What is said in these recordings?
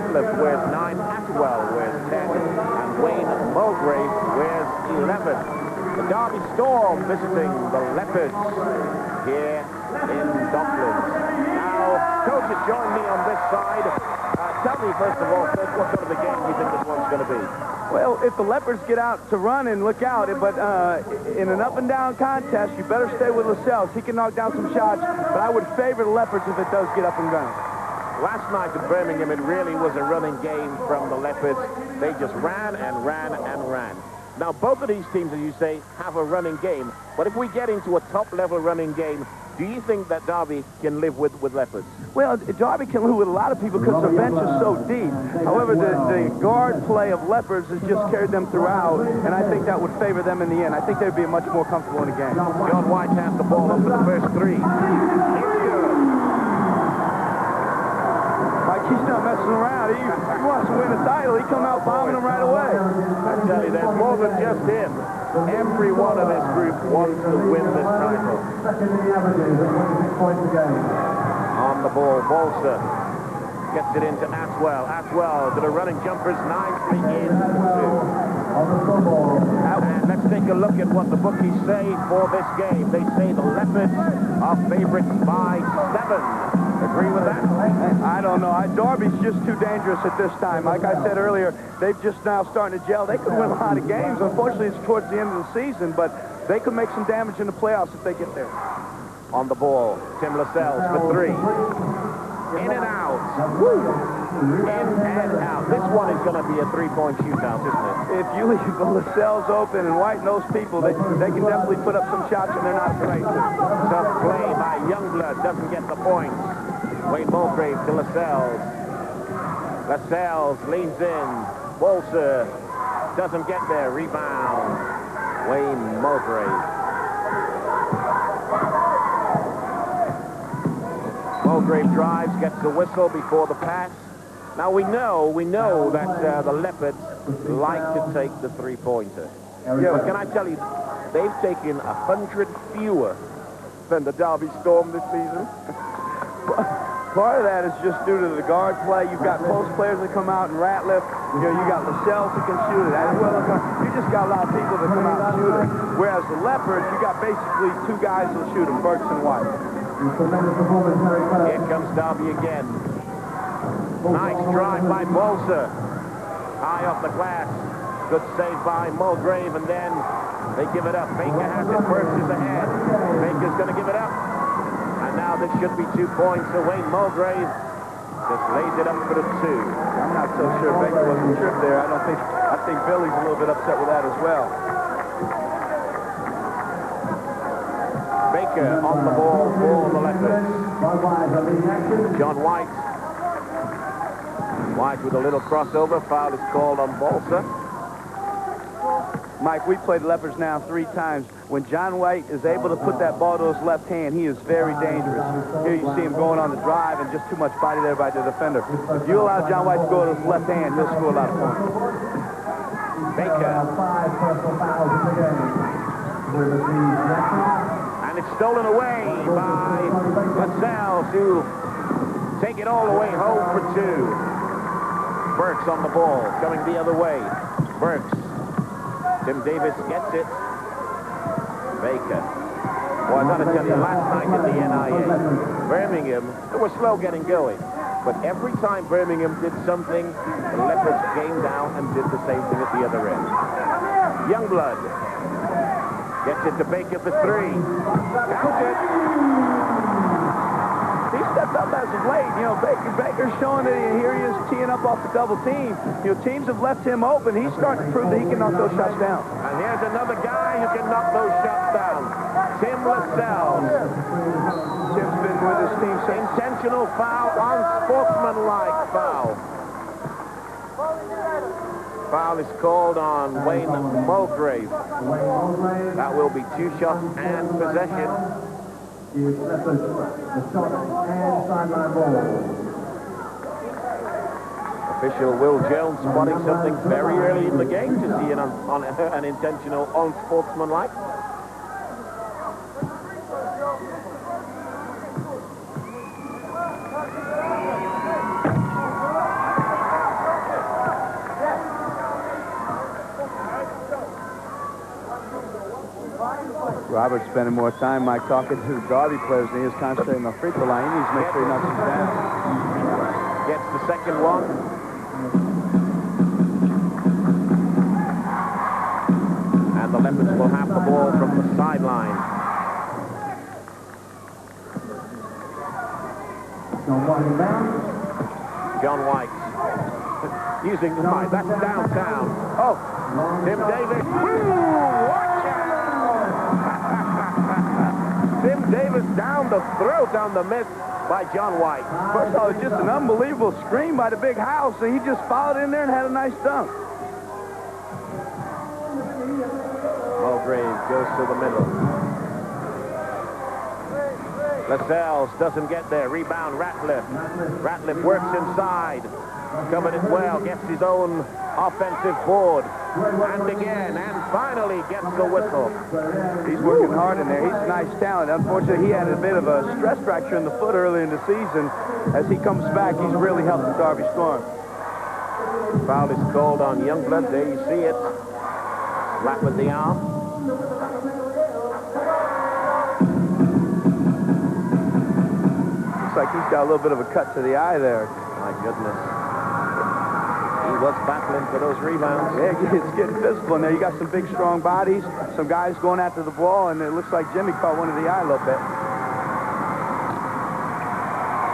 Ratliff wears 9, Atwell wears 10, and Wayne Mulgrave wears 11. The Derby Storm visiting the Leopards here in Docklands. Now, coaches join me on this side. Tell me, first of all, Chris, what sort of a game you think this one's going to be? Well, if the Leopards get out to run and look out, but in an up-and-down contest, you better stay with Lascelles. He can knock down some shots, but I would favor the Leopards if it does get up and running. Last night at Birmingham, it really was a running game from the Leopards. They just ran and ran and ran. Now, both of these teams, as you say, have a running game. But if we get into a top-level running game, do you think that Derby can live with Leopards? Well, Derby can live with a lot of people because the bench is so deep. However, the guard play of Leopards has just carried them throughout, and I think that would favor them in the end. I think they'd be much more comfortable in the game. John White has the ball up for the first 3. He's not messing around. He wants to win the title. He come out bombing them right away. I tell you, there's more than just him. Every one of this group wants to win this title. On the ball, Bolster gets it into Atwell. Atwell to the running jumpers, 9-3 in 2. And let's take a look at what the bookies say for this game. They say the Leopards are favorites by 7. Agree with that? I don't know. Derby's just too dangerous at this time. Like I said earlier, they've just now starting to gel. They could win a lot of games. Unfortunately, it's towards the end of the season, but they could make some damage in the playoffs if they get there. On the ball, Tim Lascelles for 3. In and out. Woo! In and out. This one is going to be a 3-point shootout, isn't it? If you leave the Lascelles open and White and those people, they can definitely put up some shots, and they're not afraid to. Tough play by Youngblood. Doesn't get the points. Wayne Mulgrave to Lascelles. Lascelles leans in. Bolser doesn't get there. Rebound. Wayne Mulgrave. Mulgrave drives, gets the whistle before the pass. Now we know that the Leopards like to take the 3-pointer. But can I tell you, they've taken 100 fewer than the Derby Storm this season. Part of that is just due to the guard play. You've got post players that come out and Ratliff. You got Lascelles who can shoot it. You just got a lot of people that come out and shoot it. Whereas the Leopards, you got basically 2 guys that shoot them, Burks and White. Here comes Derby again. Nice drive by Bolser. High off the glass. Good save by Mulgrave, and then they give it up. Baker has it. Burks is ahead. Baker's going to give it up. And now this should be 2 points. So Wayne Mulgrave just lays it up for the 2. I'm not so sure Baker wasn't tripped there. I think Billy's a little bit upset with that as well. Baker on the ball for the Leopards. John White. White with a little crossover. Foul is called on Bolser. Mike, we played Leopards now 3 times. When John White is able to put that ball to his left hand, he is very dangerous. Here you see him going on the drive and just too much body there by the defender. If you allow John White to go to his left hand, he'll score a lot of points. Baker. And it's stolen away by Lascelles, who take it all the way home for 2. Burks on the ball, coming the other way. Burks. Tim Davis gets it. Baker. Boy, I got to tell you, last night in the NIA, Birmingham, it was slow getting going. But every time Birmingham did something, the Leopards came down and did the same thing at the other end. Youngblood gets it to Baker for 3. Count it. He stepped up as of late. Baker's showing that here he is teeing up off the double team. Teams have left him open. He's starting to prove that he can knock those shots down. And here's another guy who can knock those shots down. Tim Lascelles. Tim's been with his team since. Intentional foul, unsportsmanlike foul. Foul is called on Wayne Mulgrave. That will be 2 shots and possession. Official Will Jones spotting something very early in the game to see an intentional unsportsmanlike. Robert's spending more time, Mike, talking to the Derby players than he is concentrating on free throw line. He needs to make sure he knocks him down. Gets the second one. And the Leopards will have the ball from the sideline. John White using the fight. That's downtown. Oh, Tim Davis. Watch out! Tim Davis down the throat on the miss by John White. First of all, it was just an unbelievable screen by the big house, and he just followed in there and had a nice dunk. Mulgrave goes to the middle. Lascelles doesn't get there. Rebound, Ratliff. Ratliff works inside. Coming in well, gets his own offensive board. And again, and finally gets the whistle. He's working hard in there. He's a nice talent. Unfortunately, he had a bit of a stress fracture in the foot early in the season. As he comes back, he's really helped the Derby Storm. Foul is called on Youngblood. There you see it. Slap with the arm. Looks like he's got a little bit of a cut to the eye there. My goodness. He was battling for those rebounds. Yeah, it's getting physical in there. You got some big, strong bodies, some guys going after the ball, and it looks like Jimmy caught one in the eye a little bit.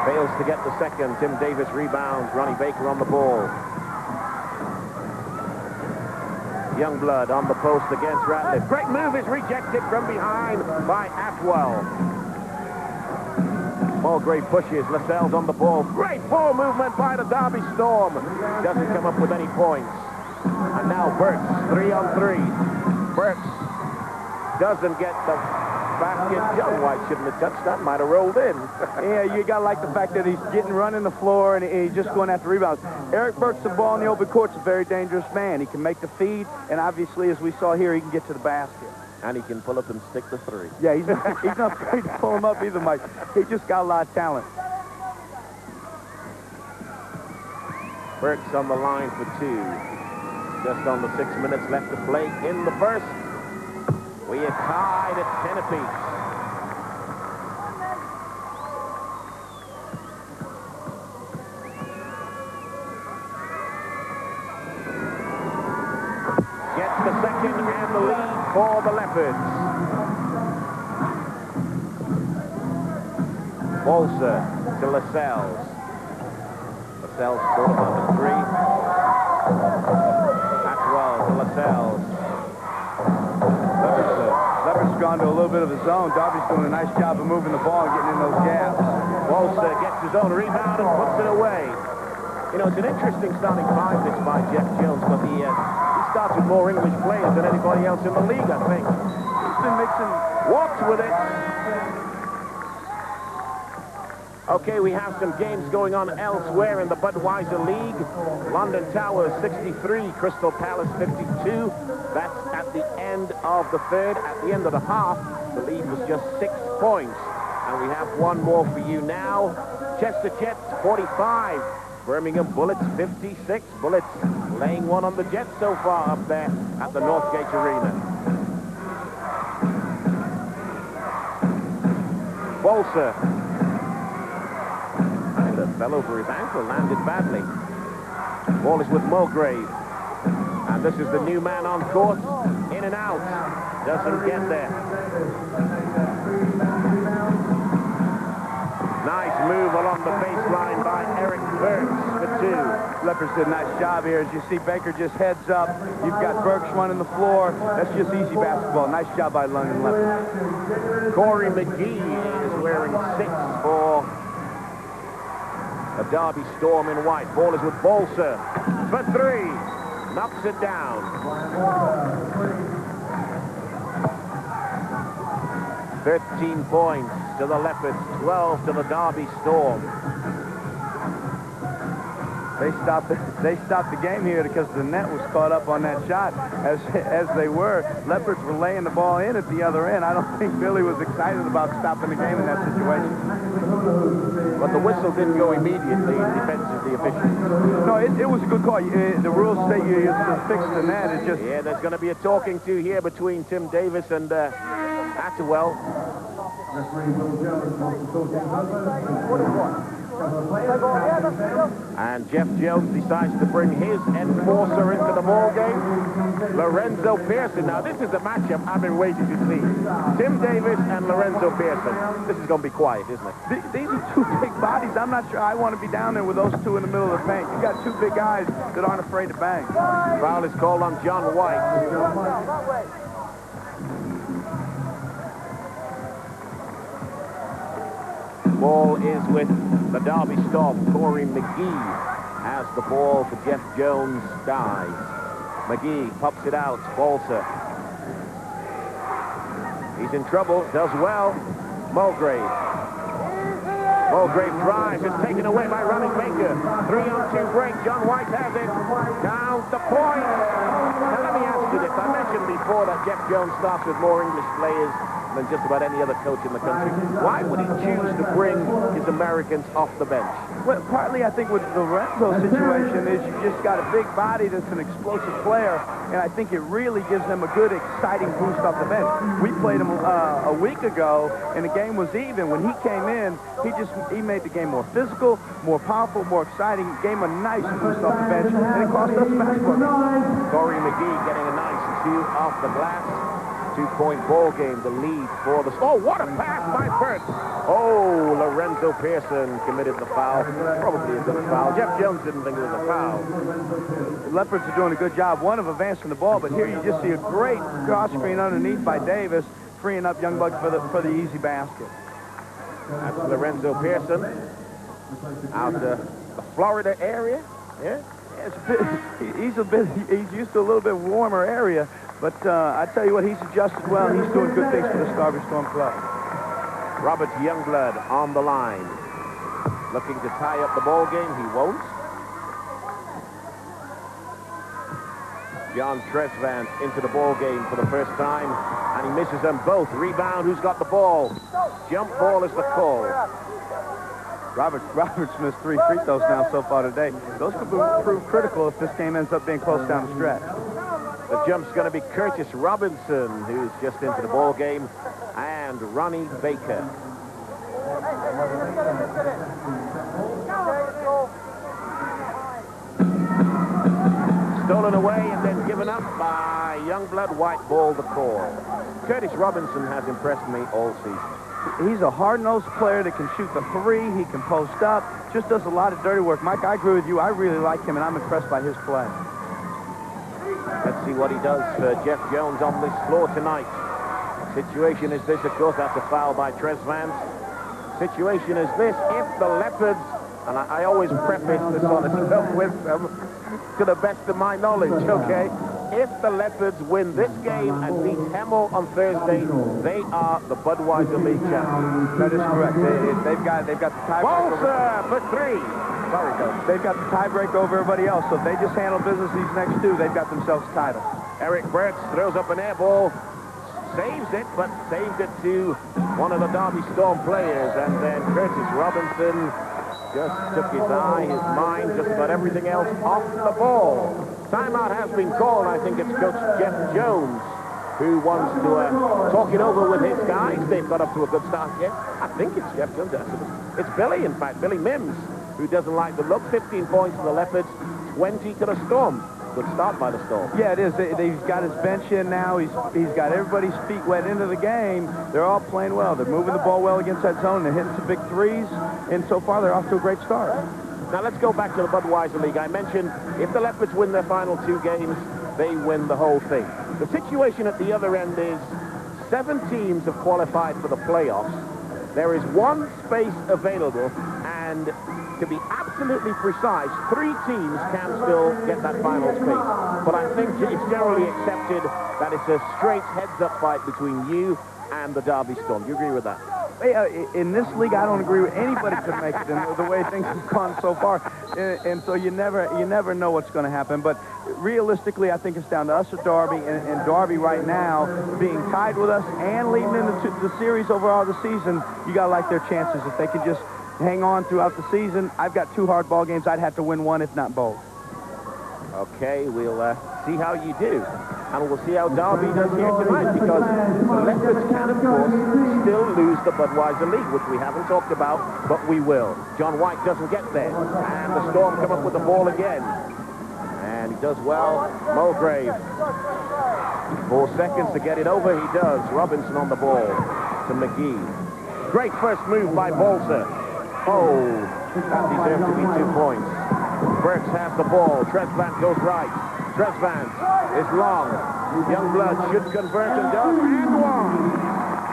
Fails to get the second. Tim Davis rebounds. Ronnie Baker on the ball. Youngblood on the post against Ratliff. Great move is rejected from behind by Atwell. Mulgrave pushes. Lascelles on the ball. Great ball movement by the Derby Storm. Doesn't come up with any points. And now Burks, 3-on-3. Burks doesn't get the basket. John White shouldn't have touched that. Might have rolled in. Yeah, you got to like the fact that he's running the floor and he's just going after rebounds. Eric Burks, the ball in the open court's a very dangerous man. He can make the feed, and obviously, as we saw here, he can get to the basket. And he can pull up and stick the three. Yeah, he's not afraid to pull him up either, Mike. He just got a lot of talent. Burks on the line for two. Just on the 6 minutes left to play in the first. We are tied at 10 apiece. Gets the second and the lead for the Leopards. Bolser to Lascelles. Lascelles scored on the three. Atwell to Lascelles. Leopards gone to a little bit of a zone. Darby's doing a nice job of moving the ball and getting in those gaps. Bolser gets his own rebound and puts it away. You know, it's an interesting starting five, this by Jeff Jones, but he starts with more English players than anybody else in the league, I think. He's been mixing. Walks with it. Okay, we have some games going on elsewhere in the Budweiser League. London Towers 63, Crystal Palace 52. That's at the end of the third. At the end of the half, the lead was just 6 points. And we have one more for you now. Chester Jets 45. Birmingham Bullets 56. Bullets laying one on the Jets so far up there at the Northgate Arena. Bolser. And fell over his ankle, landed badly. Ball is with Mulgrave. And this is the new man on court. In and out. Doesn't get there. Nice move along the baseline by Eric Burks for two. Leopards did a nice job here. As you see, Baker just heads up. You've got Burks running the floor. That's just easy basketball. Nice job by London Leopards. Corey McGee is wearing 6 for the Derby Storm in white. Ball is with Bolser for three. Knocks it down. 13 points to the Leopards, 12 to the Derby Storm. They stopped the game here because the net was caught up on that shot as they were. Leopards were laying the ball in at the other end. I don't think Billy was excited about stopping the game in that situation. But the whistle didn't go immediately in defense of the officials. No, it was a good call. The rules state you fix the net. It just... Yeah, there's going to be a talking to here between Tim Davis and Atwell. And Jeff Jones decides to bring his enforcer into the ball game. Lorenzo Pearson. Now, this is the matchup I've been waiting to see. Tim Davis and Lorenzo Pearson. This is going to be quiet, isn't it? These are two big bodies. I'm not sure I want to be down there with those two in the middle of the paint. You got two big guys that aren't afraid to bang. Foul is called on John White. Ball is with the Derby Storm. Corey McGee has the ball for Jeff Jones. Dies. McGee pops it out. Balser. He's in trouble. Does well. Mulgrave. Mulgrave drives. It's taken away by Ronnie Baker. 3-on-2 break. John White has it. Down the point. Now let me ask you this. I mentioned before that Jeff Jones starts with more English players than just about any other coach in the country. Why would he choose to bring his Americans off the bench? Well, partly I think with the Lorenzo situation is you just got a big body that's an explosive player, and I think it really gives them a good, exciting boost off the bench. We played him a week ago, and the game was even. When he came in, he made the game more physical, more powerful, more exciting, gave him a nice boost off the bench, and it cost us a basketball game. Corey McGee getting a nice two off the glass. 2-point ball game, the lead for the... Oh, what a pass by Burks! Oh, Lorenzo Pearson committed the foul. Probably a good foul. Jeff Jones didn't think it was a foul. The Leopards are doing a good job, one of advancing the ball, but here you just see a great cross screen underneath by Davis, freeing up Youngblood for the easy basket. That's Lorenzo Pearson out the Florida area. Yeah? He's used to a little bit warmer area. But I tell you what, he's adjusted well, and he's doing good things for the Derby Storm club. Robert Youngblood on the line. Looking to tie up the ball game. He won't. John Tresvant into the ball game for the first time, and he misses them both. Rebound, who's got the ball? Jump ball is the call. Roberts missed 3 free throws now so far today. Those could prove critical if this game ends up being close down the stretch. The jump's going to be Curtis Robinson, who's just into the ball game, and Ronnie Baker. Stolen away and then given up by Youngblood. White ball the call. Curtis Robinson has impressed me all season. He's a hard-nosed player that can shoot the 3. He can post up. Just does a lot of dirty work. Mike, I agree with you. I really like him, and I'm impressed by his play. Let's see what he does for Jeff Jones on this floor tonight. Situation is this, of course, that's a foul by Tresvant. Situation is this, if the Leopards, and I always preface this sort of stuff with to the best of my knowledge, okay? If the Leopards win this game and beat Hemel on Thursday, they are the Budweiser League champions. That is correct. They've got the tiebreak. Balser for 3. Sorry, Coach. They've got the tiebreak over everybody else, so if they just handle business these next 2, they've got themselves a title. Eric Burks throws up an air ball, saves it, but saves it to one of the Derby Storm players, and then Curtis Robinson just took his eye, his mind, just about everything else off the ball. Timeout has been called. I think it's Coach Jeff Jones who wants to talk it over with his guys. They've got up to a good start yet. I think it's Jeff Jones. It's Billy, in fact, Billy Mimms, who doesn't like the look. 15 points to the Leopards, 20 to the Storm. Good start by the Storm. Yeah, it is. He's got his bench in now. He's got everybody's feet wet into the game. They're all playing well. They're moving the ball well against that zone. They're hitting some big 3s, and so far they're off to a great start. Now let's go back to the Budweiser League. I mentioned if the Leopards win their final 2 games, they win the whole thing. The situation at the other end is 7 teams have qualified for the playoffs. There is 1 space available, and to be absolutely precise, 3 teams can still get that final space. But I think it's generally accepted that it's a straight heads-up fight between you and the Derby Storm. Do you agree with that? In this league, I don't agree with anybody could make it in the way things have gone so far. And so you never know what's going to happen. But realistically, I think it's down to us at Derby, and Derby right now being tied with us and leading into the series overall the season. You got to like their chances. If they could just hang on throughout the season, I've got 2 hard ball games. I'd have to win 1, if not both. Okay, we'll see how you do. And we'll see how Derby does here tonight, because the Leopards can, of course, still lose the Budweiser League, which we haven't talked about, but we will. John White doesn't get there. And the Storm come up with the ball again. And he does well. Mulgrave. 4 seconds to get it over. He does. Robinson on the ball to McGee. Great first move by Bolzer. Oh, that deserved to be 2 points. Burks has the ball. Tresvant goes right. Tresvant is long. Youngblood should convert and does. And one.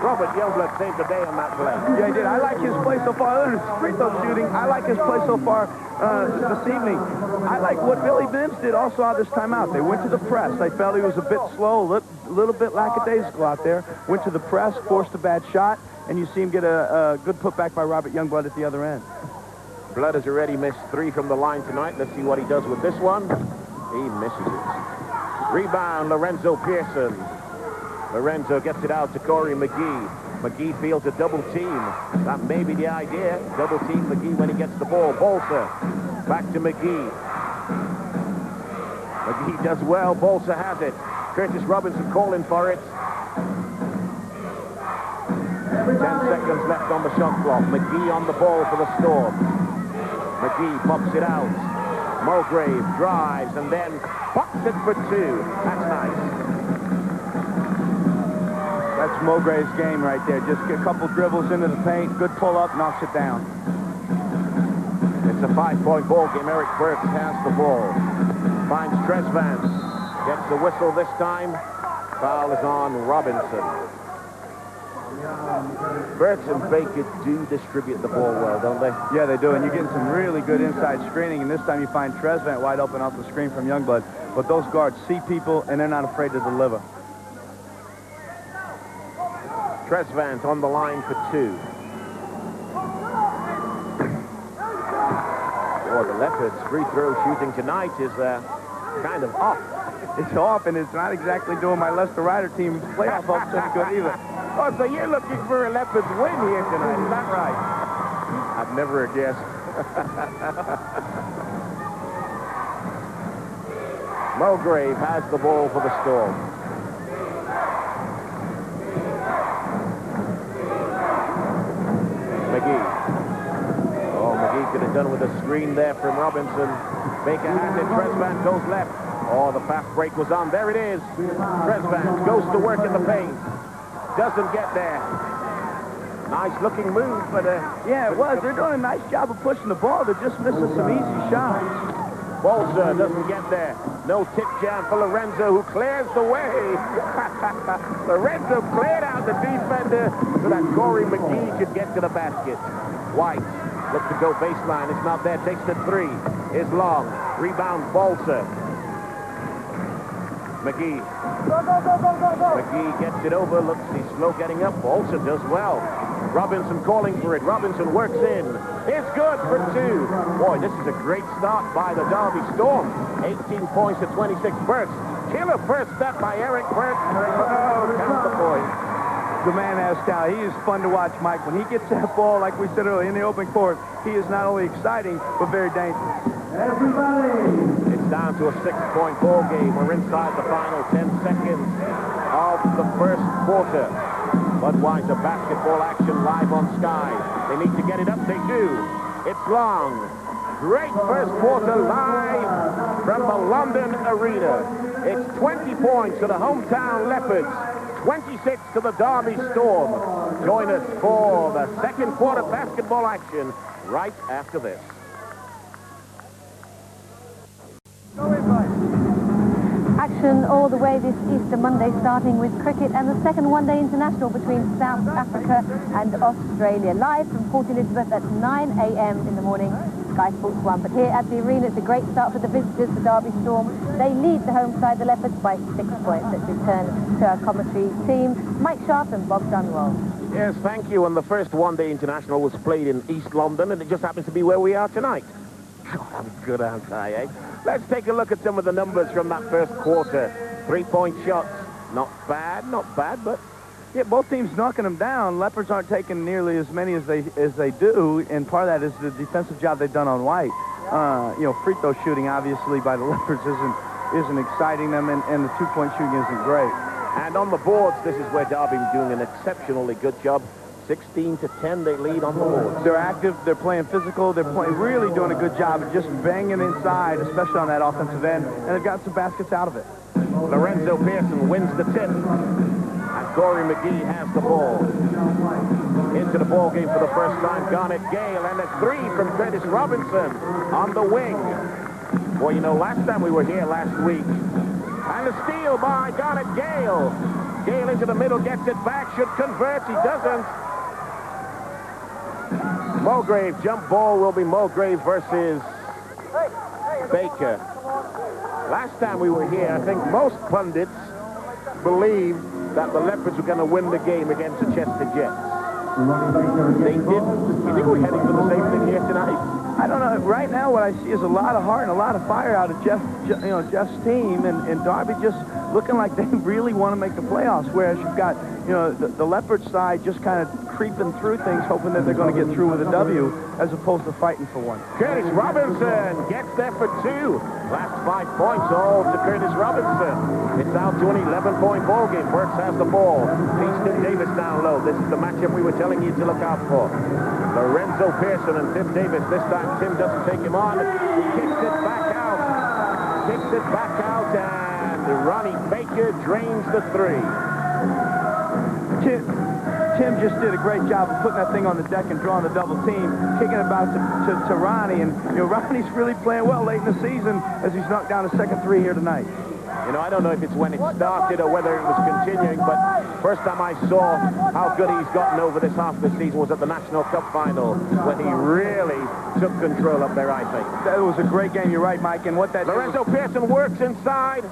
Robert Youngblood saved the day on that play. Yeah, he did. I like his play so far. Other than free throw shooting, I like his play so far this evening. I like what Billy Mimms did also out this timeout. They went to the press. They felt he was a bit slow, a little bit lackadaisical out there. Went to the press, forced a bad shot, and you see him get a good putback by Robert Youngblood at the other end. Blood has already missed 3 from the line tonight. Let's see what he does with this one. He misses it. Rebound, Lorenzo Pearson. Lorenzo gets it out to Corey McGee. McGee feels a double team. That may be the idea. Double team McGee when he gets the ball. Bolzer back to McGee. McGee does well. Bolzer has it. Curtis Robinson calling for it. 10 seconds left on the shot clock. McGee on the ball for the Storm. McGee pops it out. Mulgrave drives and then pops it for 2. That's nice. That's Mulgrave's game right there. Just get a couple dribbles into the paint, good pull-up, knocks it down. It's a 5-point ball game. Eric Burks has the ball. Finds Tresvant. Gets the whistle this time. Foul is on Robinson. Burks and Baker do distribute the ball well, don't they? Yeah, they do, and you're getting some really good inside screening, and this time you find Tresvant wide open off the screen from Youngblood. But those guards see people, and they're not afraid to deliver. Tresvant on the line for 2. Boy, the Leopards' free throw shooting tonight is kind of off. It's off, and it's not exactly doing my Lester Ryder team playoff hopes any good either. Oh, so you're looking for a Leopards win here tonight, is that right? I've never guessed. Mulgrave has the ball for the Storm. McGee. Oh, McGee could have done with a screen there from Robinson. Baker has it. Tresvant goes left. Oh, the fast break was on. There it is. Tresvant goes to work in the paint. Doesn't get there. Nice looking move, but yeah, it was. They're doing a nice job of pushing the ball. They're just missing some easy shots. Bolzer doesn't get there. No tip jam for Lorenzo, who clears the way. Lorenzo cleared out the defender so that Corey McGee could get to the basket. White looks to go baseline. It's not there. Takes the 3. Is long. Rebound Bolzer. McGee. McGee gets it over. Looks, he's slow getting up. Bolzer does well. Robinson calling for it. Robinson works in. It's good for 2. Boy, this is a great start by the Derby Storm. 18 points to 26. Burks. Killer first step by Eric Burks. Oh, counts the point. The man has talent. He is fun to watch, Mike. When he gets that ball, like we said earlier, in the open court, he is not only exciting, but very dangerous. Everybody! It's down to a 6-point ball game. We're inside the final 10 seconds of the first quarter. Budweiser basketball action live on Sky. They need to get it up. They do. It's long. Great first quarter live from the London Arena. It's 20 points to the hometown Leopards. 26 to the Derby Storm. Join us for the second quarter basketball action right after this. Action all the way this Easter Monday, starting with cricket and the second one-day international between South Africa and Australia. Live from Port Elizabeth at 9 a.m. in the morning, Sky Sports 1. But here at the arena, it's a great start for the visitors, the Derby Storm. They lead the home side, the Leopards, by 6 points. Let's return to our commentary team, Mike Sharp and Bob Dunwell. Yes, thank you. And the first one-day international was played in East London, and it just happens to be where we are tonight. God, I'm good, aren't I, eh? Let's take a look at some of the numbers from that first quarter. 3-point shots. Not bad, but... Yeah, both teams knocking them down. Leopards aren't taking nearly as many as they do, and part of that is the defensive job they've done on White. You know, free throw shooting, obviously, by the Leopards isn't isn't exciting them, and the two-point shooting isn't great. And on the boards, this is where Derby are doing an exceptionally good job. 16-10, they lead on the boards. They're active, they're playing physical, they're really doing a good job of just banging inside, especially on that offensive end, and they've got some baskets out of it. Lorenzo Pearson wins the tip, and Corey McGee has the ball. Into the ball game for the first time, Garnett Gale, and a three from Curtis Robinson on the wing. Well, you know, last time we were here last week, and a steal by Garnett Gale. Gale into the middle, gets it back, should convert, he doesn't. Mulgrave, jump ball will be Mulgrave versus Baker. Last time we were here, I think most pundits believed that the Leopards were going to win the game against the Chester Jets. They didn't. You think we're heading for the same thing here tonight? I don't know. Right now, what I see is a lot of heart and a lot of fire out of Jeff's team, and Derby just looking like they really want to make the playoffs. Whereas you've got, the Leopard side just kind of creeping through things, hoping that they're going to get through with a W, as opposed to fighting for one. Curtis Robinson gets there for two. Last 5 points all to Curtis Robinson. It's out to an 11-point ball game. Burks has the ball. He's Tim Davis down low. This is the matchup we were telling you to look out for. Lorenzo Pearson and Tim Davis. This time Tim doesn't take him on. He kicks it back out. Kicks it back out, and Ronnie Baker drains the three. Tim just did a great job of putting that thing on the deck and drawing the double team, kicking it back to Ronnie, and Ronnie's really playing well late in the season as he's knocked down a second three here tonight. I don't know if it's when it started or whether it was continuing, but first time I saw how good he's gotten over this half of the season was at the National Cup final, when he really took control up there, I think. That was a great game, you're right, Mike, and what that Lorenzo Pearson works inside,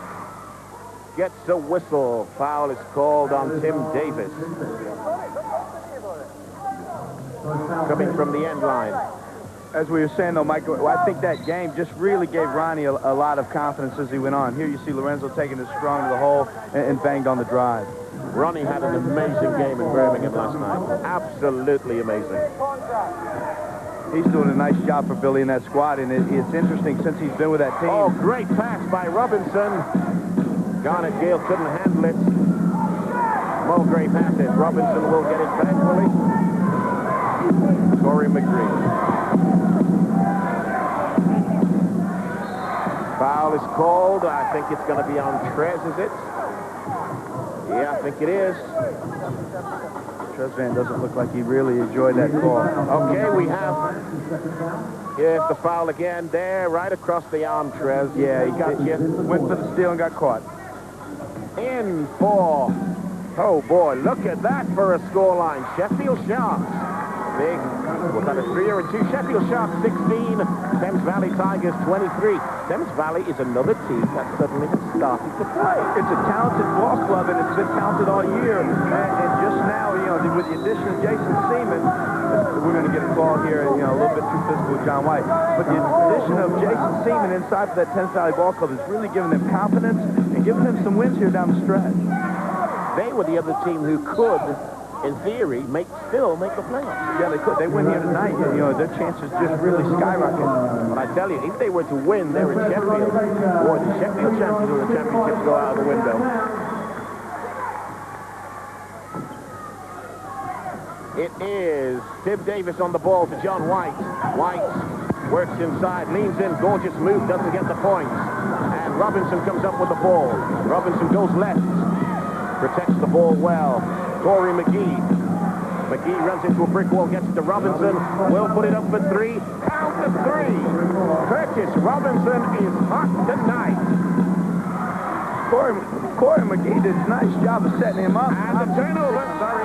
gets a whistle. Foul is called on Tim Davis. Coming from the end line. As we were saying, though, Mike, I think that game just really gave Ronnie a lot of confidence as he went on. Here you see Lorenzo taking it strong to the hole and banged on the drive. Ronnie had an amazing game in Birmingham last night. Absolutely amazing. He's doing a nice job for Billy in that squad, and it's interesting since he's been with that team. Oh, great pass by Robinson. Garnett Gale couldn't handle it. Mulgrave has it. Robinson will get it back, will he? Corey McGree. Foul is called. I think it's going to be on Trez, is it? Yeah, I think it is. Trezvan doesn't look like he really enjoyed that call. Okay, we have... Here's the foul again there, right across the arm, Trez. Yeah, he went for the steal and got caught. In for... Oh, boy, look at that for a scoreline. Sheffield Sharks. Big, was that a 3 or a 2? Sheffield Sharks 16, Thames Valley Tigers 23. Thames Valley is another team that suddenly has started to play. It's a talented ball club, and it's been talented all year. And just now, with the addition of Jason Seaman, we're going to get a call here, a little bit too physical with John White. But the addition of Jason Seaman inside for that Thames Valley Ball Club has really given them confidence and given them some wins here down the stretch. They were the other team who could, in theory, still make the playoffs. Yeah, they could. They win here tonight. Their chances just really skyrocket. But I tell you, if they were to win, they're in Sheffield. Boy, the Sheffield champions of the championship go out of the window. It is Tim Davis on the ball to John White. White works inside, leans in, gorgeous move, doesn't get the points. And Robinson comes up with the ball. Robinson goes left, protects the ball well. Corey McGee. McGee runs into a brick wall, gets it to Robinson. Will put it up for three. Count the three. Curtis Robinson is hot tonight. Corey McGee did a nice job of setting him up. And the turnover. Sorry.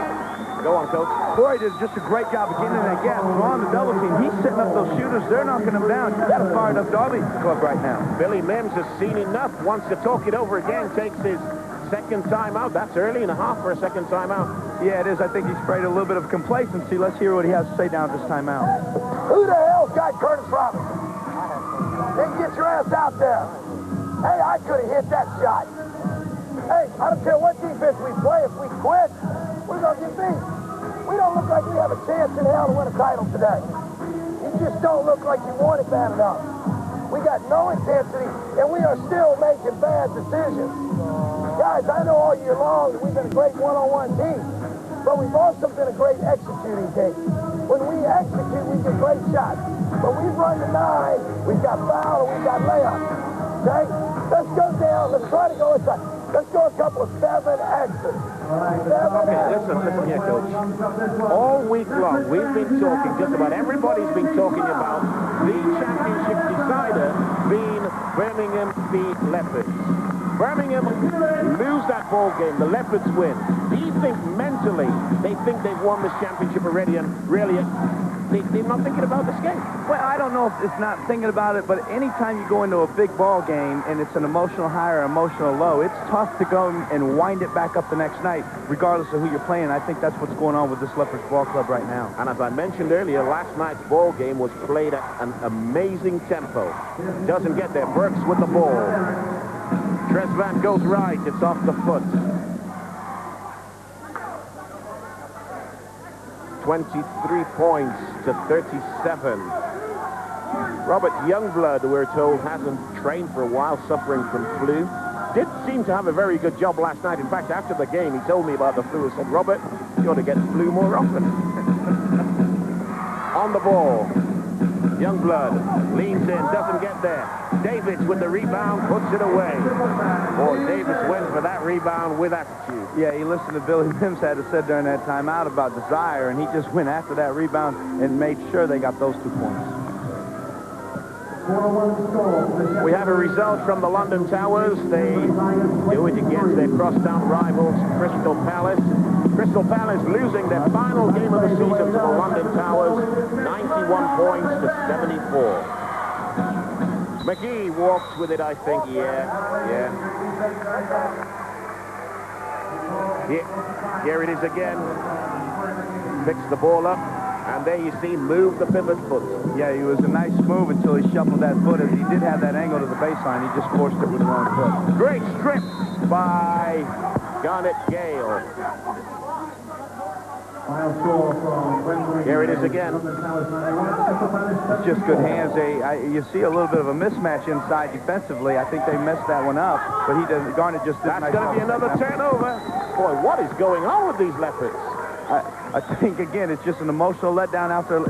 Go on, Coach. Corey did just a great job of getting in that gap, drawing the double team. He's setting up those shooters. They're knocking them down. You've got a fired up Derby club right now. Billy Mimms has seen enough. Wants to talk it over again. Takes his second timeout. That's early and a half for a second timeout. Yeah, it is. I think he's sprayed a little bit of complacency. Let's hear what he has to say down at this timeout. Who the hell got Curtis Robinson? Then get your ass out there. Hey, I could have hit that shot. Hey, I don't care what defense we play. If we quit, we're going to get beat. We don't look like we have a chance in hell to win a title today. You just don't look like you want it bad enough. We got no intensity, and we are still making bad decisions. Guys, I know all year long that we've been a great one-on-one team, but we've also been a great executing team. When we execute, we get great shots. But we've run the 9, we've got foul, and we've got layups. Okay? Let's go down. Let's try to go inside. Let's go a couple of 7X's. Okay, listen here, Coach. All week long, we've been talking, just about everybody's been talking about the championship decider being Birmingham v. Leopards. Birmingham lose that ball game. The Leopards win. Do you think mentally they think they've won this championship already and really they're not thinking about this game? Well, I don't know if it's not thinking about it, but anytime you go into a big ball game and it's an emotional high or emotional low, it's tough to go and wind it back up the next night, regardless of who you're playing. I think that's what's going on with this Leopards ball club right now. And as I mentioned earlier, last night's ball game was played at an amazing tempo. Doesn't get there. Burks with the ball. Tresvant goes right. It's off the foot. 23 points to 37. Robert Youngblood, we're told, hasn't trained for a while, suffering from flu. Did seem to have a very good job last night. In fact, after the game, he told me about the flu. He said, Robert, you ought to get flu more often. On the ball. Youngblood leans in, doesn't get there. Davis with the rebound, puts it away. Boy, Davis went for that rebound with attitude. Yeah, he listened to Billy Mimms had to say during that timeout about desire, and he just went after that rebound and made sure they got those 2 points. We have a result from the London Towers. They do it against their crosstown rivals, Crystal Palace. Crystal Palace losing their final game of the season to the London Towers, 91 points to 74. McGee walks with it, I think. Yeah. Here it is again. Picks the ball up. And there you see, move the pivot foot. Yeah, it was a nice move until he shuffled that foot. As he did have that angle to the baseline, he just forced it with the wrong foot. Great strip by Garnet Gale. Here it is again. It's just good hands. You see a little bit of a mismatch inside defensively. I think they messed that one up, but Garnet just did. That's going to be another turnover. Boy, what is going on with these Leopards? I think, again, it's just an emotional letdown after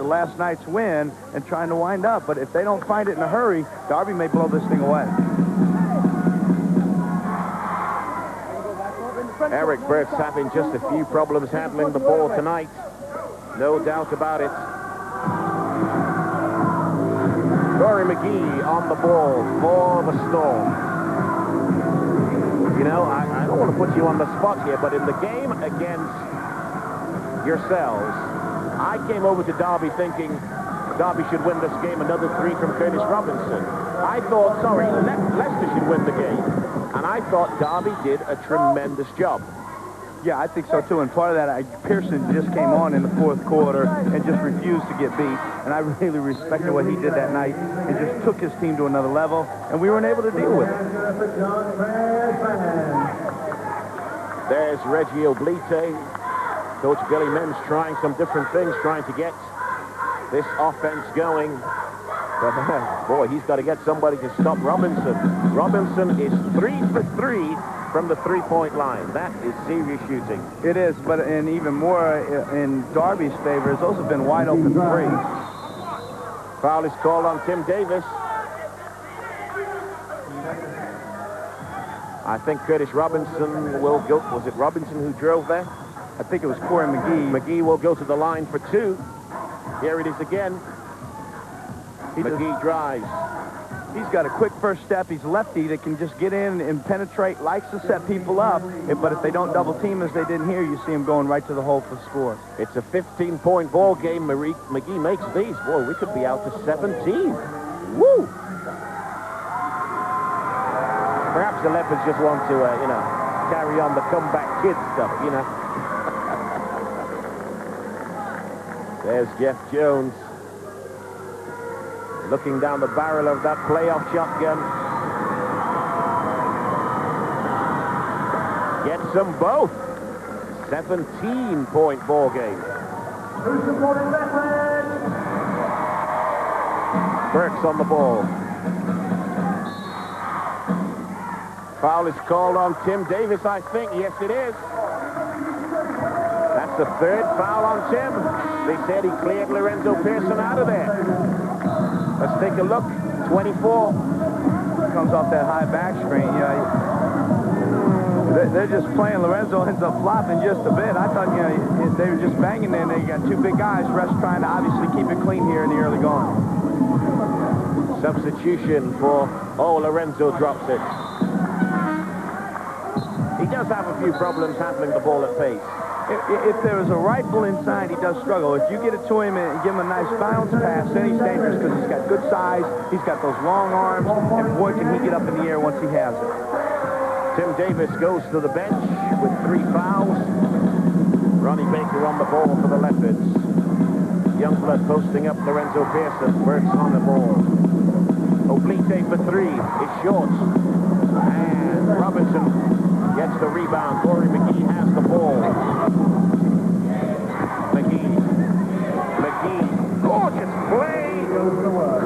last night's win and trying to wind up. But if they don't find it in a hurry, Darby may blow this thing away. Eric Burks having just a few problems handling the ball tonight. No doubt about it. Rory McGee on the ball for the Storm. You know, I don't want to put you on the spot here, but in the game against yourselves, I came over to Derby thinking Derby should win this game, another 3 from Curtis Robinson. I thought, Leicester should win the game. And I thought Derby did a tremendous job. Yeah, I think so too. And part of that, Pearson just came on in the 4th quarter and just refused to get beat. And I really respected what he did that night and just took his team to another level. And we weren't able to deal with it. There's Reggie Oblite. Coach Billy Mimms trying some different things, trying to get this offense going. But, boy, he's got to get somebody to stop Robinson. Robinson is 3 for 3 from the 3-point line. That is serious shooting. It is, but and even more in Darby's favor, those have been wide open threes. Foul is called on Tim Davis. I think Curtis Robinson will go. Was it Robinson who drove there? I think it was Corey McGee. McGee will go to the line for 2. Here it is again. McGee drives. He's got a quick first step. He's lefty that can just get in and penetrate, likes to set people up. But if they don't double team as they did here, you see him going right to the hole for the score. It's a 15-point ball game. McGee makes these. Boy, we could be out to 17. Woo! Perhaps the Leopards just want to, carry on the comeback kid stuff, There's Jeff Jones. Looking down the barrel of that playoff shotgun. Gets them both. 17-point ball game. Burks on the ball. Foul is called on Tim Davis, I think. Yes, it is. That's the third foul on Tim. They said he cleared Lorenzo Pearson out of there. Let's take a look. 24. Comes off that high back screen. You know, they're just playing. Lorenzo ends up flopping just a bit. I thought, you know, they were just banging there, and they got two big guys. Rest trying to obviously keep it clean here in the early going. Substitution for, Lorenzo drops it. He does have a few problems handling the ball at pace. If there is a rifle inside, he does struggle. If you get it to him and give him a nice bounce pass, then he's dangerous because he's got good size, he's got those long arms, and boy, can he get up in the air once he has it. Tim Davis goes to the bench with 3 fouls. Ronnie Baker on the ball for the Leopards. Youngblood posting up Lorenzo Pearson. Burks on the ball. Oblite for 3 is short. And Robinson gets the rebound. Corey McGee has the ball. McGee. Gorgeous play.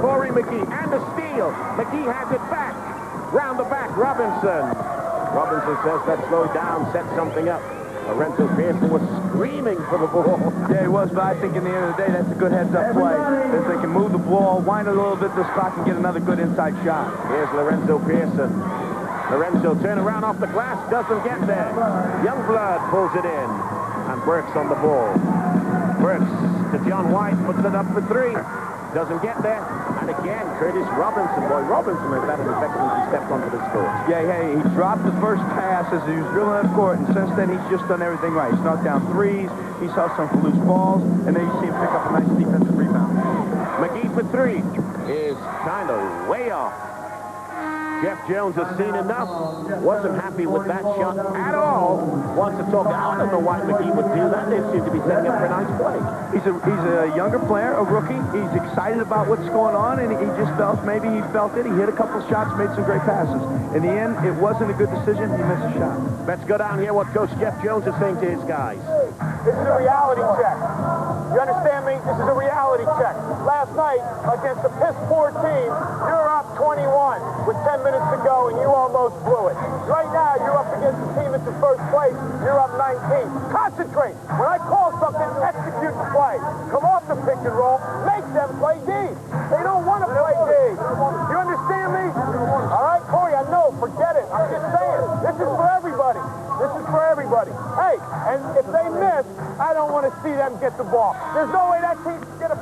Corey McGee and the steal. McGee has it back. Round the back, Robinson. Robinson says, let's slow down, set something up. Lorenzo Pearson was screaming for the ball. Yeah, he was, but I think in the end of the day, that's a good heads-up play. If they can move the ball, wind it a little bit this clock, and get another good inside shot. Here's Lorenzo Pearson. Lorenzo turn around off the glass, doesn't get there. Youngblood pulls it in, and Burks on the ball. Burks to John White, puts it up for 3. Doesn't get there. And again, Curtis Robinson. Boy, Robinson has had an effect since he stepped onto the court. Yeah, hey, he dropped the first pass as he was dribbling up court, and since then he's just done everything right. He's knocked down 3s, he's hustled some for loose balls, and then you see him pick up a nice defensive rebound. McGee for 3 is kind of way off. Jeff Jones has seen enough. Wasn't happy with that shot at all. Wants to talk. I don't know why McGee would do that. They seem to be setting up for a nice play. He's a younger player, a rookie. He's excited about what's going on, and he just felt, maybe he felt it. He hit a couple shots, made some great passes. In the end, it wasn't a good decision. He missed a shot. Let's go down here what Coach Jeff Jones is saying to his guys. This is a reality check. You understand me? This is a reality check. Last night, against a piss-poor team, you're up 21 with 10 minutes to go, and you almost blew it. Right now, you're up against a team that's in first place. You're up 19. Concentrate. When I call something, execute the play. Come off the pick and roll. Make them play D. They don't want to play D. You understand me? All right, Corey, I know. Forget it. I'm just saying. This is for everybody. This is for everybody. Hey, and if they miss, I don't want to see them get the ball. There's no way that team can get a...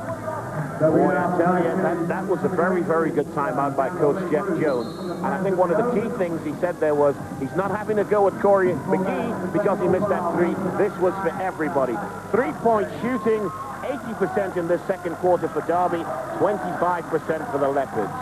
Boy, I tell you, that was a very, very good timeout by Coach Jeff Jones. And I think one of the key things he said there was he's not having to go with Corey McGee because he missed that 3. This was for everybody. 3-point shooting, 80% in this second quarter for Derby, 25% for the Leopards.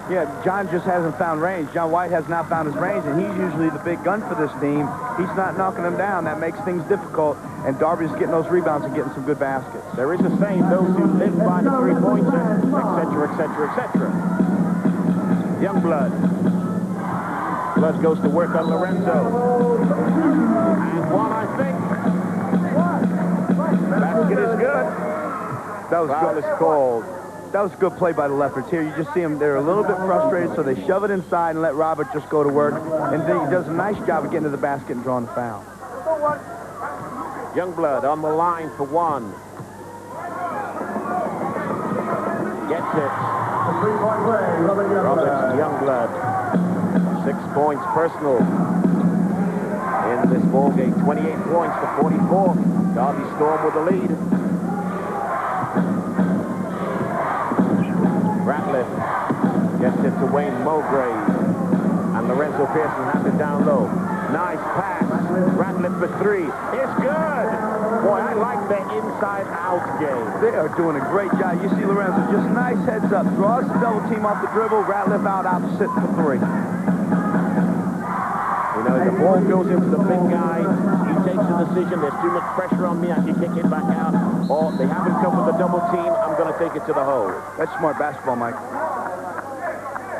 Yeah, John just hasn't found range. John White has not found his range, and he's usually the big gun for this team. He's not knocking them down. That makes things difficult, and Darby's getting those rebounds and getting some good baskets. There is a saying, those who live by the 3-pointer, etc., etc., etc. Youngblood. Blood goes to work on Lorenzo. And one, I think. Basket is good. That was Foul is called. That was a good play by the Leopards here. You just see them, they're a little bit frustrated, so they shove it inside and let Robert just go to work. And then he does a nice job of getting to the basket and drawing the foul. Youngblood on the line for 1. Gets it. Roberts, Youngblood. 6 points personal in this ball game. 28 points to 44. Derby Storm with the lead. Ratliff gets it to Wayne Mulgrave, and Lorenzo Pearson has it down low. Nice pass. Ratliff for 3. It's good. Boy, I like their inside-out game. They are doing a great job. You see Lorenzo, just nice heads up. Draws the double team off the dribble. Ratliff out opposite for 3. You know, the ball goes into the big guy. He takes a decision. There's too much pressure on me. I can kick it back out. Or they haven't come with a double team. I'm going to take it to the hole. That's smart basketball, Mike.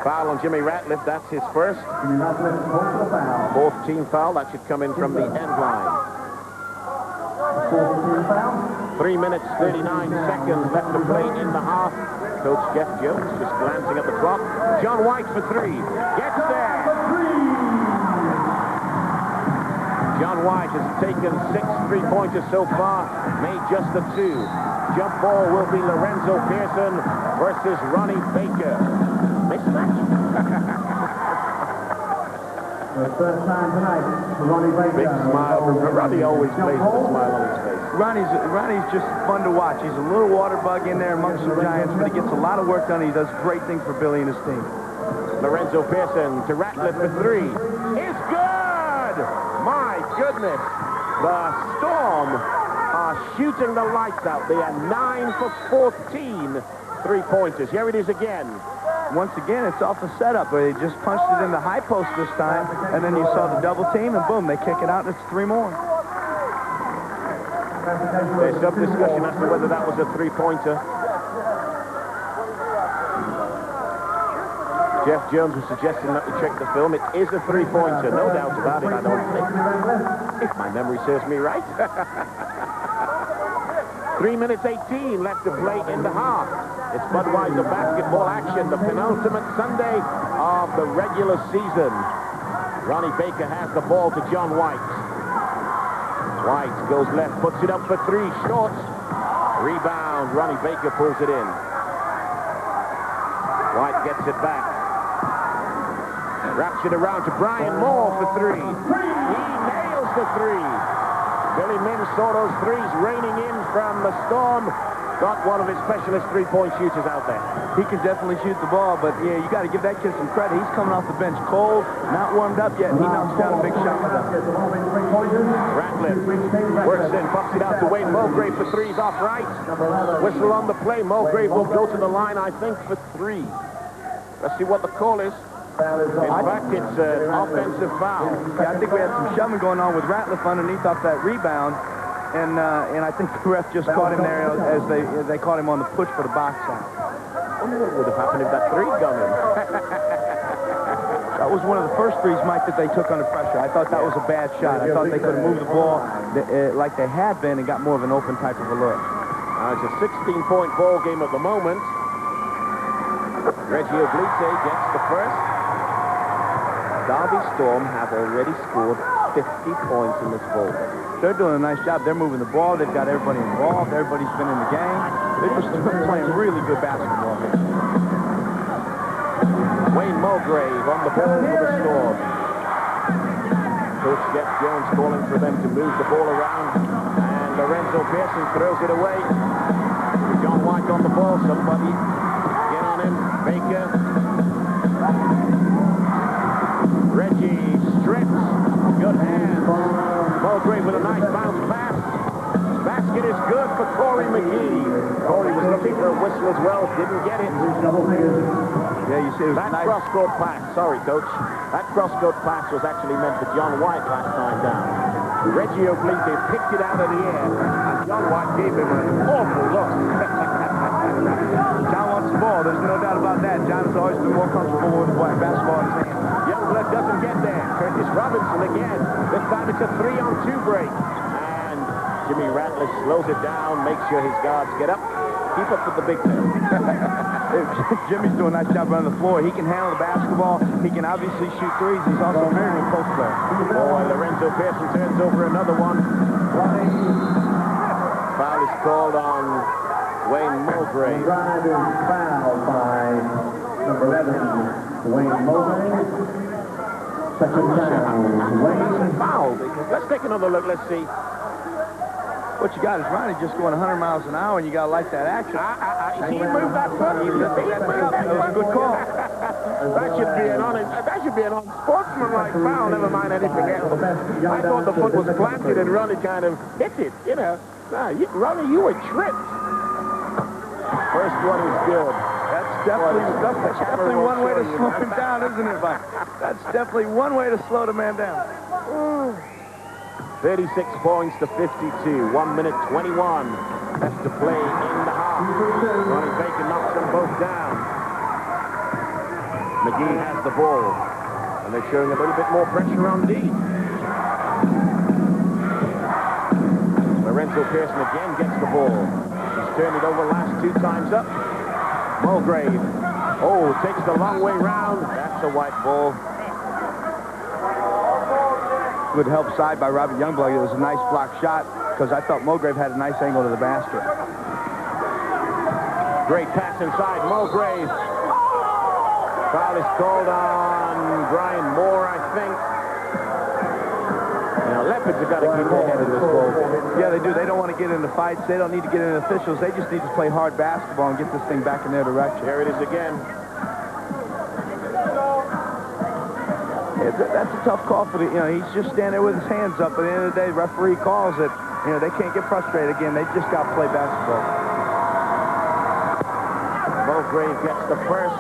Foul on Jimmy Ratliff. That's his first. 4th team foul. That should come in from the end line. 3 minutes, 39 seconds left to play in the half. Coach Jeff Jones just glancing at the clock. John White for 3. Gets there. has taken 6 3-pointers so far, made just the 2. Jump ball will be Lorenzo Pearson versus Ronnie Baker. Mismatch. The first time tonight, Ronnie Baker. Big smile. Ronnie always plays with a smile on his face. Ronnie's just fun to watch. He's a little water bug in there amongst the Giants, but he gets a lot of work done. He does great things for Billy and his team. Lorenzo Pearson to Ratliff for 3. It's good! My goodness. The Storm are shooting the lights out. They are 9 for 14 3-pointers. Here it is again. Once again, it's off the setup where they just punched it in the high post this time, and then you saw the double team, and boom, they kick it out, and it's 3 more. There's some discussion as to whether that was a 3-pointer. Jeff Jones was suggesting that we check the film. It is a 3-pointer, no doubt about it, I don't think. If my memory serves me right. 3 minutes 18 left to play in the half. It's Budweiser basketball action, the penultimate Sunday of the regular season. Ronnie Baker has the ball to John White. White goes left, puts it up for 3, short. Rebound, Ronnie Baker pulls it in. White gets it back. Wraps it around to Brian Moore for 3. He nails the 3. Billy Mimms saw those 3s raining in from the Storm. Got one of his specialist 3-point shooters out there. He can definitely shoot the ball, but yeah, you got to give that kid some credit. He's coming off the bench cold, not warmed up yet, and he knocks down a big shot. Ratliff works in, pops it out to Wayne Mulgrave for 3s off right. Whistle on the play. Mulgrave will go to the line, I think, for 3. Let's see what the call is. In fact, it's an offensive foul. Yeah, I think we had some shoving going on with Ratliff underneath off that rebound, and I think the ref just caught him there as they caught him on the push for the box out. I wonder what would have happened if that 3'd gone in. That was one of the first 3s, Mike, that they took under pressure. I thought that was a bad shot. I thought they could have moved the ball like they had been and got more of an open type of a look. It's a 16-point ball game at the moment. Reggie Oblite gets the first. Derby Storm have already scored 50 points in this ball game. They're doing a nice job. They're moving the ball. They've got everybody involved. Everybody's been in the game. They're just playing really good basketball here. Wayne Mulgrave on the ball for the Storm. Coach Jeff Jones calling for them to move the ball around. And Lorenzo Pearson throws it away. John White on the ball. Somebody get on him. Baker. Reggie strips. Good hands. Mulgrave with a nice bounce pass. Basket is good for Corey McGee. Corey was looking for a whistle as well. Didn't get it. Yeah, you see, it was that nice. cross-court pass. Sorry, Coach. That cross-court pass was actually meant for John White last time down. Reggie Oblite picked it out of the air, and John White gave him an awful look. John wants the ball. There's no doubt about that. John has always been more comfortable with basketball in his hand. Youngblood doesn't get there. Curtis Robinson again. This time it's a 3-on-2 break. And Jimmy Ratliff slows it down, makes sure his guards get up. Keep up with the big man. Jimmy's doing a nice job running the floor. He can handle the basketball. He can obviously shoot 3s. He's also a very good post player. Boy, Lorenzo Pearson turns over another one. Foul is called on Wayne Mulgrave. Foul by number 11, Wayne Mulgrave. Second down, Wayne. Foul. Let's take another look. Let's see. What you got is Ronnie just going 100 miles an hour, and you got to like that action. He moved that foot. He moved that foot. That was a good call. That should be an unsportsmanlike foul, never mind anything else. I thought the foot was planted and Ronnie kind of hit it, you know. Ronnie, you were tripped. First one is good. That's definitely one way to slow him down, isn't it, Mike? That's definitely one way to slow the man down. 36 points to 52. 1 minute 21 left to play in the half. Ronnie Baker knocks them both down. McGee has the ball. And they're showing a little bit more pressure on D. Lorenzo Pearson again gets the ball. He's turned it over last 2 times up. Mulgrave. Oh, takes the long way round. That's a white ball. good help side by Robert Youngblood. It was a nice block shot because I thought Mulgrave had a nice angle to the basket. Great pass inside. Mulgrave. Foul is called on Brian Moore, I think. Now, Leopards have got to keep their head in this ball. Yeah, they do. They don't want to get into fights. They don't need to get into officials. They just need to play hard basketball and get this thing back in their direction. Here it is again. That's a tough call for the, he's just standing there with his hands up. At the end of the day, referee calls it. They can't get frustrated again. They just got to play basketball. Mulgrave gets the first.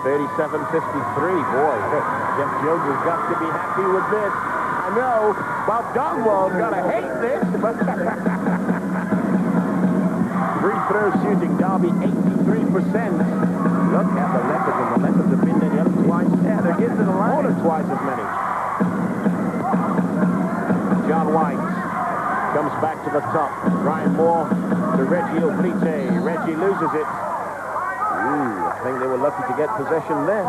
37-53. Boy, Jeff Jones has got to be happy with this. I know Bob Dogwell's got to hate this, but free throw shooting, Derby 83%. Look at the Leopards, and the Leopards have been there the other twice. Yeah, they're getting to the line. More than twice as many. John White comes back to the top. Brian Moore to Reggie Oblite. Reggie loses it. I think they were lucky to get possession there.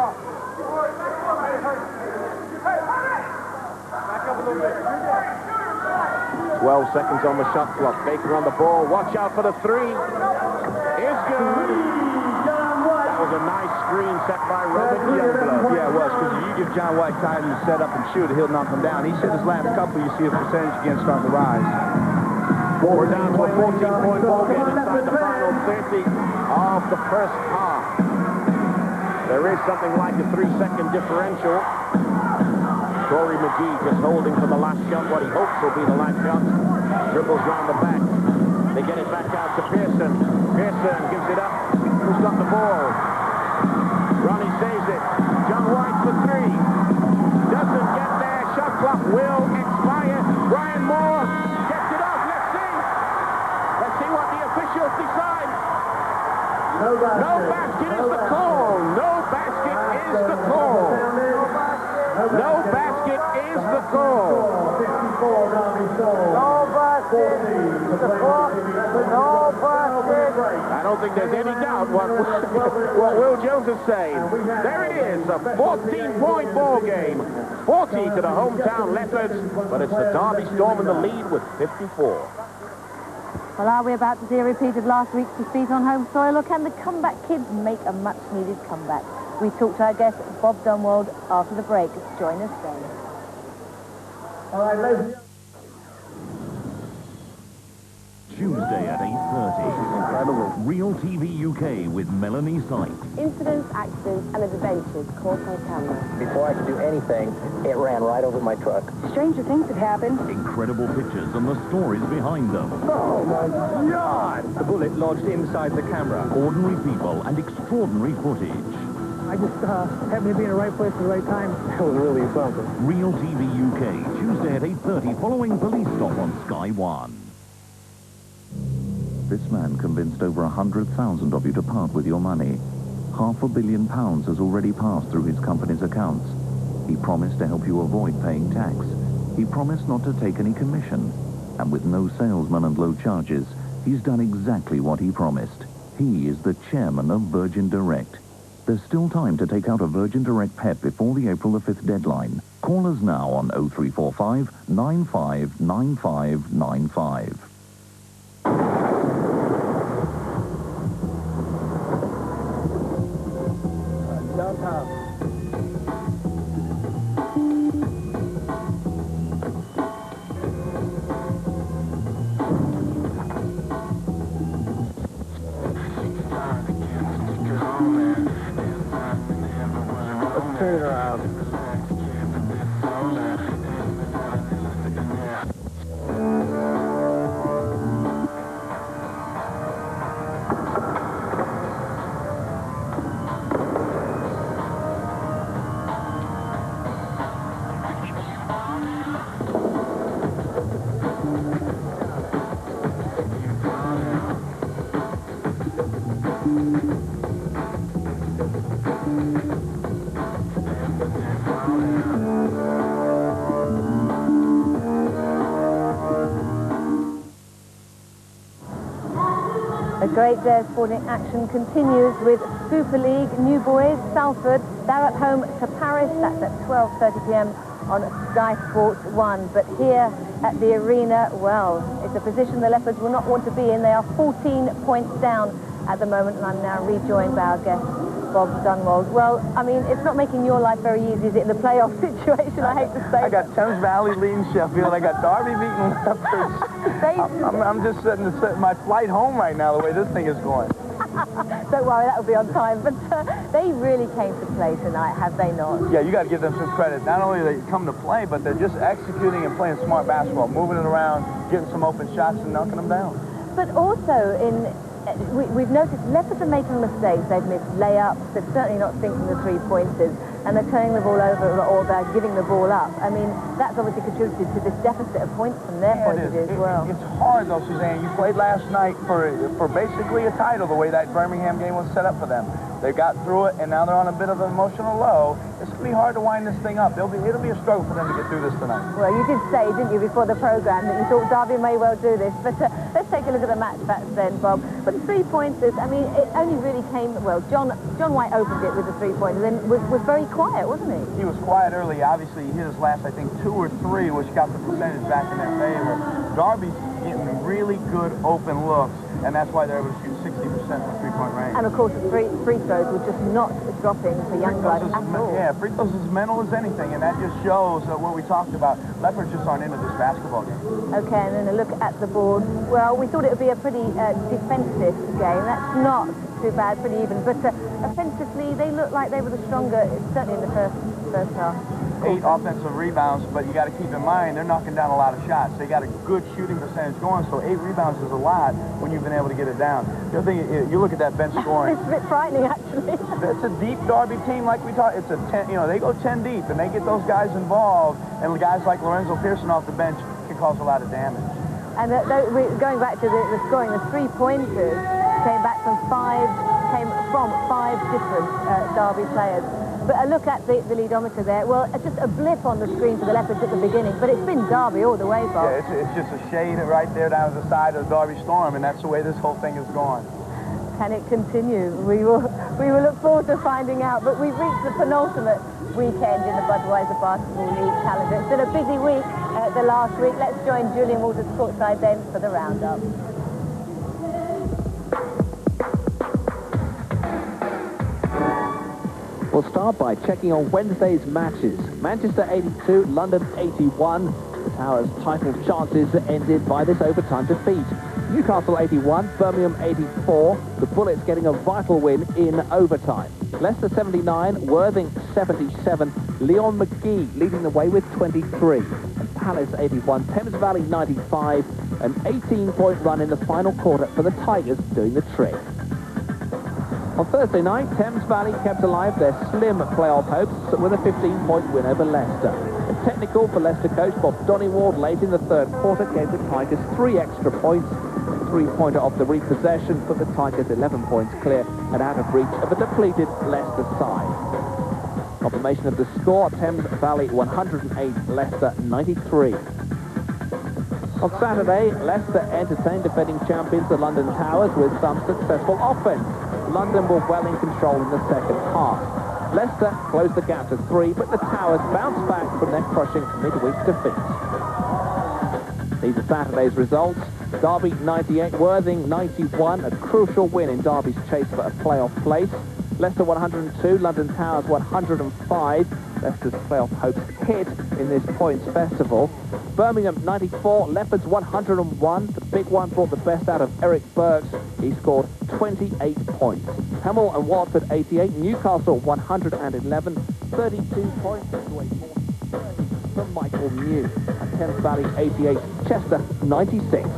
12 seconds on the shot clock. Baker on the ball. Watch out for the three. Is good. That was a nice screen set by Robert Youngblood. Yeah, it was, because you give John White time to set up and shoot, he'll knock him down. He's hit his last couple. You see his percentage again starting to rise. We're down to a 14-point ball game inside the final 30 of the first half. There is something like a 3-second differential. Corey McGee just holding for the last shot, what he hopes will be the last shot. Dribbles round the back. They get it back out to Pearson. Pearson gives it up. Who's got the ball? Ronnie saves it. John White for three. Doesn't get there. Shot clock will expire. Brian Moore gets it off. Let's see. Let's see what the officials decide. No basket is the call. No basket is the call. No basket is the call. No basket. No basket. I don't think there's any doubt what Will Jones is saying. There it is, a 14-point ball game. 40 to the hometown Leopards, but it's the Derby Storm in the lead with 54. Well, are we about to see a repeat of last week's defeat on home soil, or can the comeback kids make a much-needed comeback? We talked to our guest, Bob Dunwald, after the break. Join us then. All right, ladies. Tuesday at 8:30. Real TV UK with Melanie Sykes. Incidents, accidents, and adventures caught on camera. Before I could do anything, it ran right over my truck. Stranger things have happened. Incredible pictures and the stories behind them. Oh, my God! The bullet lodged inside the camera. Ordinary people and extraordinary footage. I just happened to be in the right place at the right time. That was really something. Real TV UK, Tuesday at 8:30, following Police Stop on Sky 1. This man convinced over 100,000 of you to part with your money. £500 million has already passed through his company's accounts. He promised to help you avoid paying tax. He promised not to take any commission. And with no salesman and low charges, he's done exactly what he promised. He is the chairman of Virgin Direct. There's still time to take out a Virgin Direct PEP before the April the 5th deadline. Call us now on 0345 959595. Downtown. Let's turn it around. Great day of sporting action continues with Super League. New boys, Salford, they're at home to Paris. That's at 12:30 p.m. on Sky Sports 1. But here at the arena, well, it's a position the Leopards will not want to be in. They are 14 points down at the moment, and I'm now rejoined by our guest, Bob Dunwald. Well, I mean, it's not making your life very easy, is it, in the playoff situation, I hate to say. I got Thames Valley leading Sheffield. I got Derby beating Leopards. I'm just setting my flight home right now, the way this thing is going. Don't worry, that will be on time. But they really came to play tonight, have they not? Yeah, you got to give them some credit. Not only do they come to play, but they're just executing and playing smart basketball, moving it around, getting some open shots and knocking them down. But also, we've noticed Leopards are making mistakes. They've missed layups. They're certainly not sinking the three-pointers. And they're turning the ball over, or they're giving the ball up. I mean, that's obviously contributed to this deficit of points from their point of view as well. It's hard, though, Suzanne. You played last night for basically a title, the way that Birmingham game was set up for them. They got through it, and now they're on a bit of an emotional low. It's going to be hard to wind this thing up. It'll be a struggle for them to get through this tonight. Well, you did say, didn't you, before the programme, that you thought Derby may well do this. But let's take a look at the match facts then, Bob. For the three-pointers, I mean, it only really came, well, John White opened it with the three-pointers and was very quiet, wasn't he? He was quiet early. Obviously, he hit his last, I think, 2 or 3, which got the percentage back in their favor. Derby's getting really good open looks, and that's why they're able to shoot 60% from three-point range. And, of course, the free throws were just not dropping for Youngblood at all. Yeah, free throws is as mental as anything, and that just shows what we talked about. Leopards just aren't into this basketball game. Okay, and then a look at the board. Well, we thought it would be a pretty defensive game. That's not too bad, pretty even. But offensively, they looked like they were the stronger, certainly in the first half. 8 offensive rebounds, but you got to keep in mind they're knocking down a lot of shots. They got a good shooting percentage going, so 8 rebounds is a lot when you've been able to get it down. The other thing, you look at that bench scoring. It's a bit frightening, actually. It's a deep Derby team, like we talked. It's a 10. They go 10 deep, and they get those guys involved, and guys like Lorenzo Pearson off the bench can cause a lot of damage. And going back to the scoring, the three-pointers came from 5 different Derby players. But a look at the leadometer there. Well, just a blip on the screen for the Leopards at the beginning, but it's been Derby all the way, Bob. Yeah, it's just a shade right there down the side of the Derby Storm, and that's the way this whole thing is going. Can it continue? We will look forward to finding out. But we've reached the penultimate weekend in the Budweiser Basketball League calendar. It's been a busy week the last week. Let's join Julian Walters courtside then for the roundup. We'll start by checking on Wednesday's matches. Manchester 82, London 81. The Towers' title chances ended by this overtime defeat. Newcastle 81, Birmingham 84. The Bullets getting a vital win in overtime. Leicester 79, Worthing 77. Leon McGee leading the way with 23. And Palace 81, Thames Valley 95. An 18-point run in the final quarter for the Tigers doing the trick. On Thursday night, Thames Valley kept alive their slim playoff hopes with a 15-point win over Leicester. A technical for Leicester coach Bob Donyward late in the third quarter gave the Tigers 3 extra points. A three-pointer off the repossession put the Tigers 11 points clear and out of reach of a depleted Leicester side. Confirmation of the score, Thames Valley 108, Leicester 93. On Saturday, Leicester entertained defending champions the London Towers with some successful offense. London were well in control in the second half. Leicester closed the gap to 3, but the Towers bounced back from their crushing midweek defeat. These are Saturday's results. Derby 98, Worthing 91, a crucial win in Derby's chase for a playoff place. Leicester 102, London Towers 105. Leicester's playoff hopes hit in this points festival. Birmingham 94, Leopards 101. The big one brought the best out of Eric Burks. He scored 28 points. Hemel and Watford 88, Newcastle 111, 32 points to a 30 from Michael New. And Thames Valley 88, Chester 96.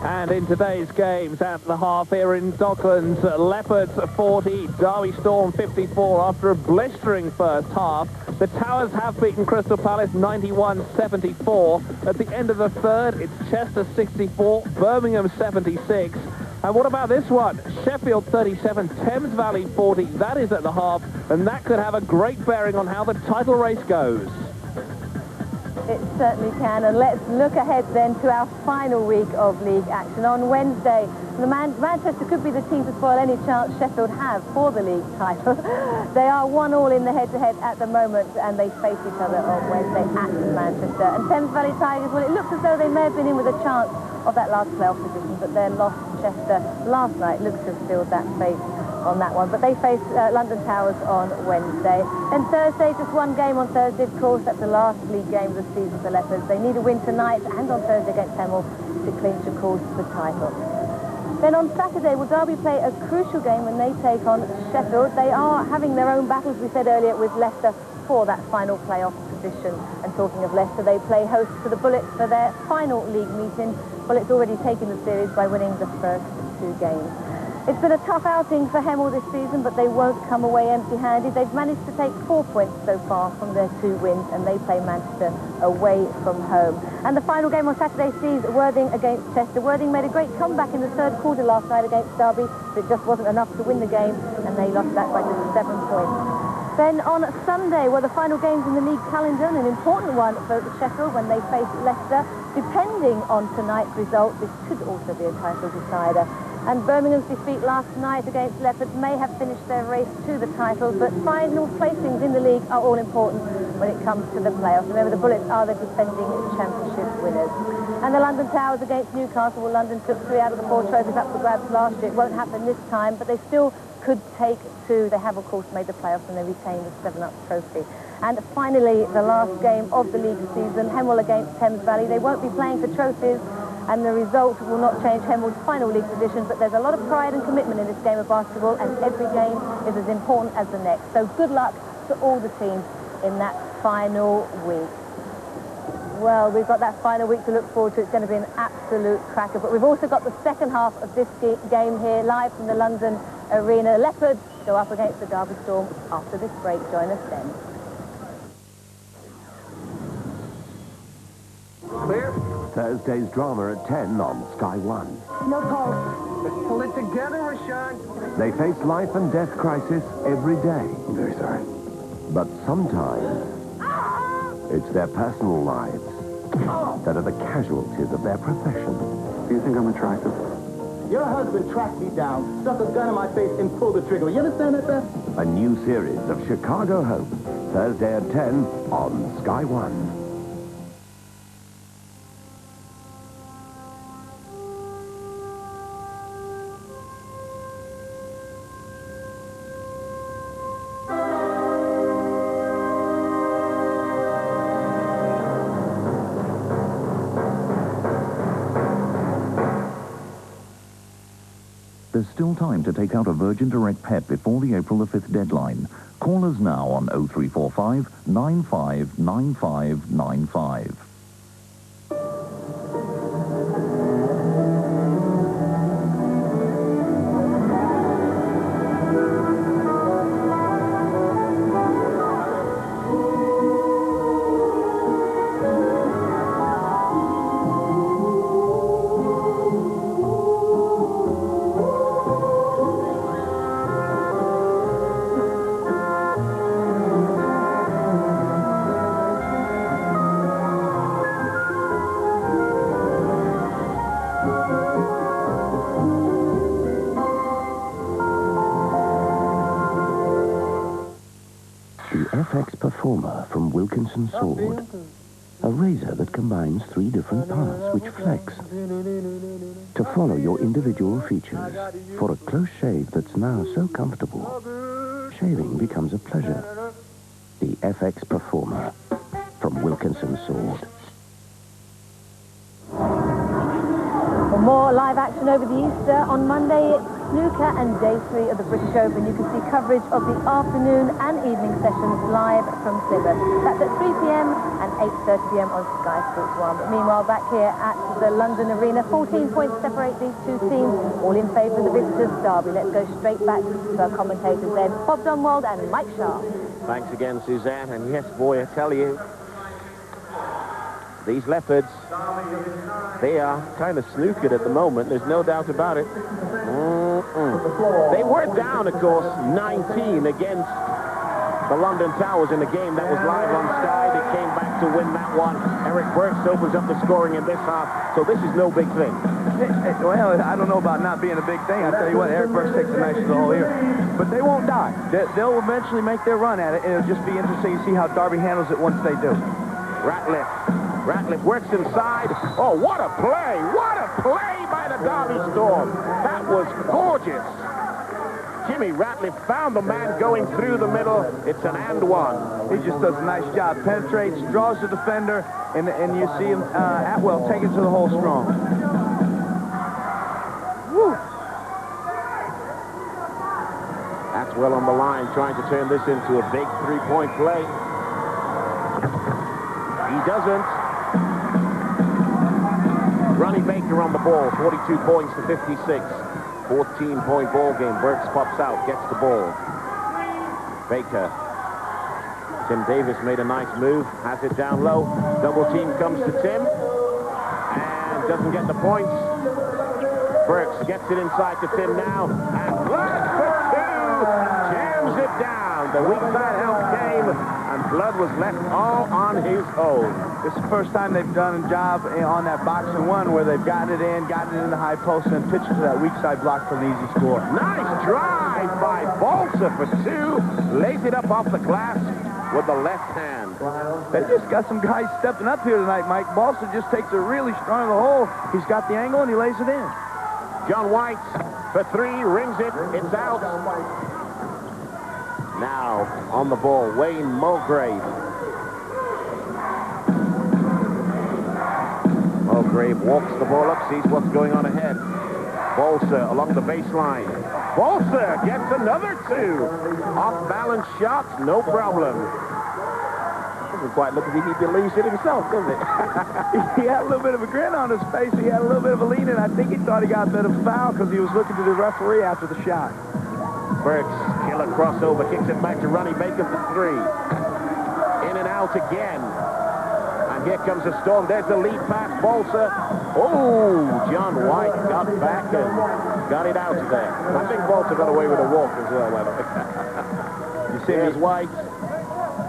And in today's games at the half here in Docklands, Leopards 40, Derby Storm 54 after a blistering first half. The Towers have beaten Crystal Palace 91-74. At the end of the third, it's Chester 64, Birmingham 76. And what about this one? Sheffield 37, Thames Valley 40. That is at the half, and that could have a great bearing on how the title race goes. It certainly can, and let's look ahead then to our final week of league action. On Wednesday, Manchester could be the team to spoil any chance Sheffield have for the league title. They are 1-1 in the head-to-head at the moment, and they face each other on Wednesday at Manchester. And Thames Valley Tigers, well, it looks as though they may have been in with a chance of that last playoff position, but their loss to Chester last night looks to have sealed that fate on that one. But they face London Towers on Wednesday. Then Thursday, just one game on Thursday, of course. That's the last league game of the season for Leopards. They need a win tonight and on Thursday against Hemel to clinch, of course, the title. Then on Saturday, will Derby play a crucial game when they take on Sheffield. They are having their own battles, we said earlier, with Leicester for that final playoff position. And talking of Leicester, they play host to the Bullets for their final league meeting. Bullets already taken the series by winning the first 2 games. It's been a tough outing for Hemel this season, but they won't come away empty-handed. They've managed to take 4 points so far from their 2 wins, and they play Manchester away from home. And the final game on Saturday sees Worthing against Chester. Worthing made a great comeback in the 3rd quarter last night against Derby, but it just wasn't enough to win the game, and they lost that by just 7 points. Then on Sunday, well, the final games in the league calendar, and an important one for Sheffield when they face Leicester. Depending on tonight's result, this could also be a title decider. And Birmingham's defeat last night against Leopards may have finished their race to the title, but final placings in the league are all important when it comes to the playoffs. Remember, the Bullets are the defending championship winners. And the London Towers against Newcastle. Well, London took 3 out of the 4 trophies up for grabs last year. It won't happen this time, but they still could take 2. They have, of course, made the playoffs and they retained the 7-up trophy. And finally, the last game of the league season, Hemel against Thames Valley. They won't be playing for trophies, and the result will not change Hemel's final league position, but there's a lot of pride and commitment in this game of basketball, and every game is as important as the next. So good luck to all the teams in that final week. Well, we've got that final week to look forward to. It's going to be an absolute cracker. But we've also got the second half of this game here, live from the London Arena. Leopards go up against the Derby Storm after this break. Join us then. Clear? Thursday's drama at 10 on Sky 1. No call. Let's pull it together, Rashawn. They face life and death crisis every day. I'm very sorry. But sometimes it's their personal lives that are the casualties of their profession. Do you think I'm attractive? Your husband tracked me down, stuck a gun in my face, and pulled the trigger. You understand that, Beth? A new series of Chicago Hope. Thursday at 10 on Sky 1. There's still time to take out a Virgin Direct pet before the April the 5th deadline. Call us now on 0345 959595. FX Performer from Wilkinson Sword. A razor that combines 3 different parts which flex to follow your individual features. For a close shave that's now so comfortable, shaving becomes a pleasure. The FX Performer from Wilkinson Sword. For more live action over the Easter, on Monday it's snooker and day 3 of the British Open. You can see coverage of the afternoon and evening sessions live from Plymouth. That's at 3 p.m. and 8:30 p.m. on Sky Sports 1. But meanwhile, back here at the London Arena, 14 points separate these 2 teams, all in favour of the visitors' derby. Let's go straight back to our commentators then, Bob Dunwald and Mike Sharp. Thanks again, Suzanne. And yes, boy, I tell you, these Leopards, they are kind of snookered at the moment. There's no doubt about it. They were down, of course, 19 against the London Towers in the game that was live on Sky. They came back to win that one. Eric Burks opens up the scoring in this half, so this is no big thing. Well, I don't know about not being a big thing. I tell you what, Eric Burks takes the night to the whole year. But they won't die. They'll eventually make their run at it, and it'll just be interesting to see how Derby handles it once they do. Ratliff works inside. Oh, what a play! What a play by the Derby Storm! That was gorgeous. Jimmy Ratliff found the man going through the middle. It's an and one. He just does a nice job. Penetrates, draws the defender, and you see him, Atwell, take it to the hole strong. Woo! Atwell on the line, trying to turn this into a big three-point play. He doesn't. Ronnie Baker on the ball, 42 points to 56. 14-point ball game. Burks pops out, gets the ball. Baker. Tim Davis made a nice move, has it down low. Double team comes to Tim and doesn't get the points. Burks gets it inside to Tim now, and Blood for two, jams it down. The weak side help came, and Blood was left all on his own. This is the first time they've done a job on that box and one where they've gotten it in the high post, and pitched to that weak side block for an easy score. Nice drive by Balsa for two. Lays it up off the glass with the left hand. They just got some guys stepping up here tonight, Mike. Balsa just takes it really strong to the hole. He's got the angle, and he lays it in. John White for three, rings it, it's out. Now, on the ball, Wayne Mulgrave. Mulgrave walks the ball up, sees what's going on ahead. Balsa along the baseline. Balsa gets another two. Off-balance shots, no problem. Doesn't quite look as if he believes it himself, does it? He had a little bit of a grin on his face. He had a little bit of a lean in. I think he thought he got a bit of a foul because he was looking to the referee after the shot. Burks, killer crossover, kicks it back to Ronnie Baker for three. In and out again. And here comes the Storm. There's the lead pass, Balsa. Oh, John White got back and got it out of there. I think Balsa got away with a walk as well. You see, there's White.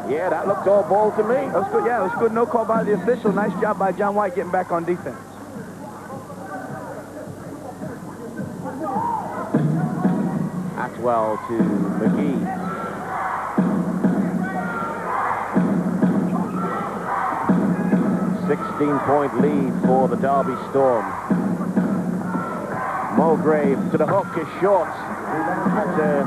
Yeah, that looked all ball to me. That was good. Yeah, it was good. No call by the official. Nice job by John White getting back on defense. Atwell to McGee. .16-point lead for the Derby Storm. Mulgrave to the hook is short. That's a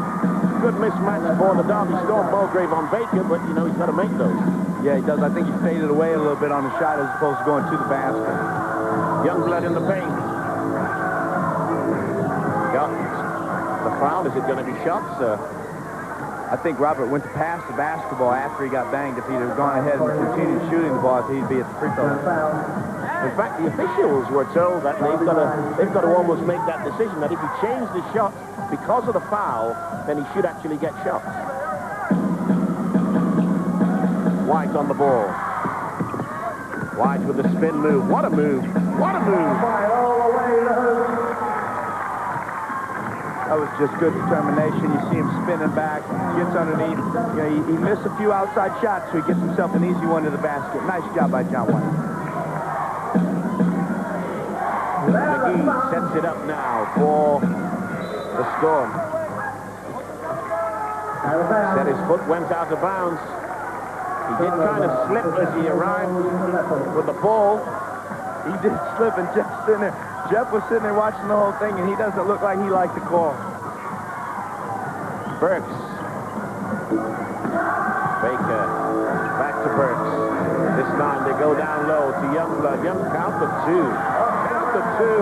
good mismatch for the Derby Storm. Mulgrave on Baker, but you know he's got to make those. Yeah, he does. I think he faded away a little bit on the shot as opposed to going to the basket. Youngblood in the paint. Got the foul. Is it going to be shots? I think Robert went to pass the basketball after he got banged. If he'd have gone ahead and continued shooting the ball, he'd be at the free throw. In fact, the officials were told that they've got to almost make that decision that if he changed the shot because of the foul, then he should actually get shots. White on the ball. White with the spin move. What a move. What a move. That was just good determination. You see him spinning back, gets underneath. You know, he missed a few outside shots, so he gets himself an easy one to the basket. Nice job by John White. McGee sets it up now for the Storm. Said his foot went out of bounds. He did kind of slip as he arrived with the ball. He did slip, and Jeff's sitting there. Jeff was sitting there watching the whole thing, and he doesn't look like he liked the call. Burks. Baker. Back to Burks. This time they go down low to Youngblood. Young count the two. Count the two.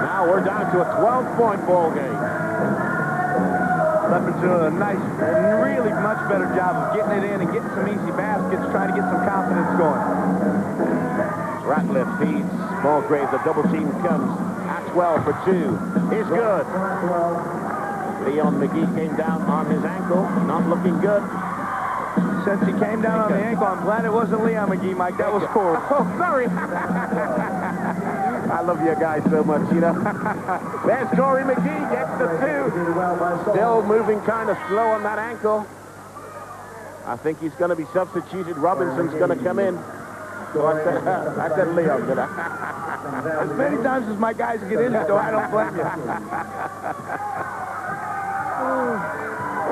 Now we're down to a 12-point ball game. Leopards doing a nice, really much better job of getting it in and getting some easy baskets, trying to get some confidence going. Ratliff feeds Mulgrave. The double team comes. Atwell for two. Is good. Leon McGee came down on his ankle. Not looking good. Since he came down on the ankle, I'm glad it wasn't Leon McGee, Mike. That was cool. Oh, sorry. I love you guys so much, you know. There's Corey McGee, gets the 2. Still moving kind of slow on that ankle. I think he's going to be substituted. Robinson's going to come in. So I said Leon, did I? As many times as my guys get injured, though, I don't blame you.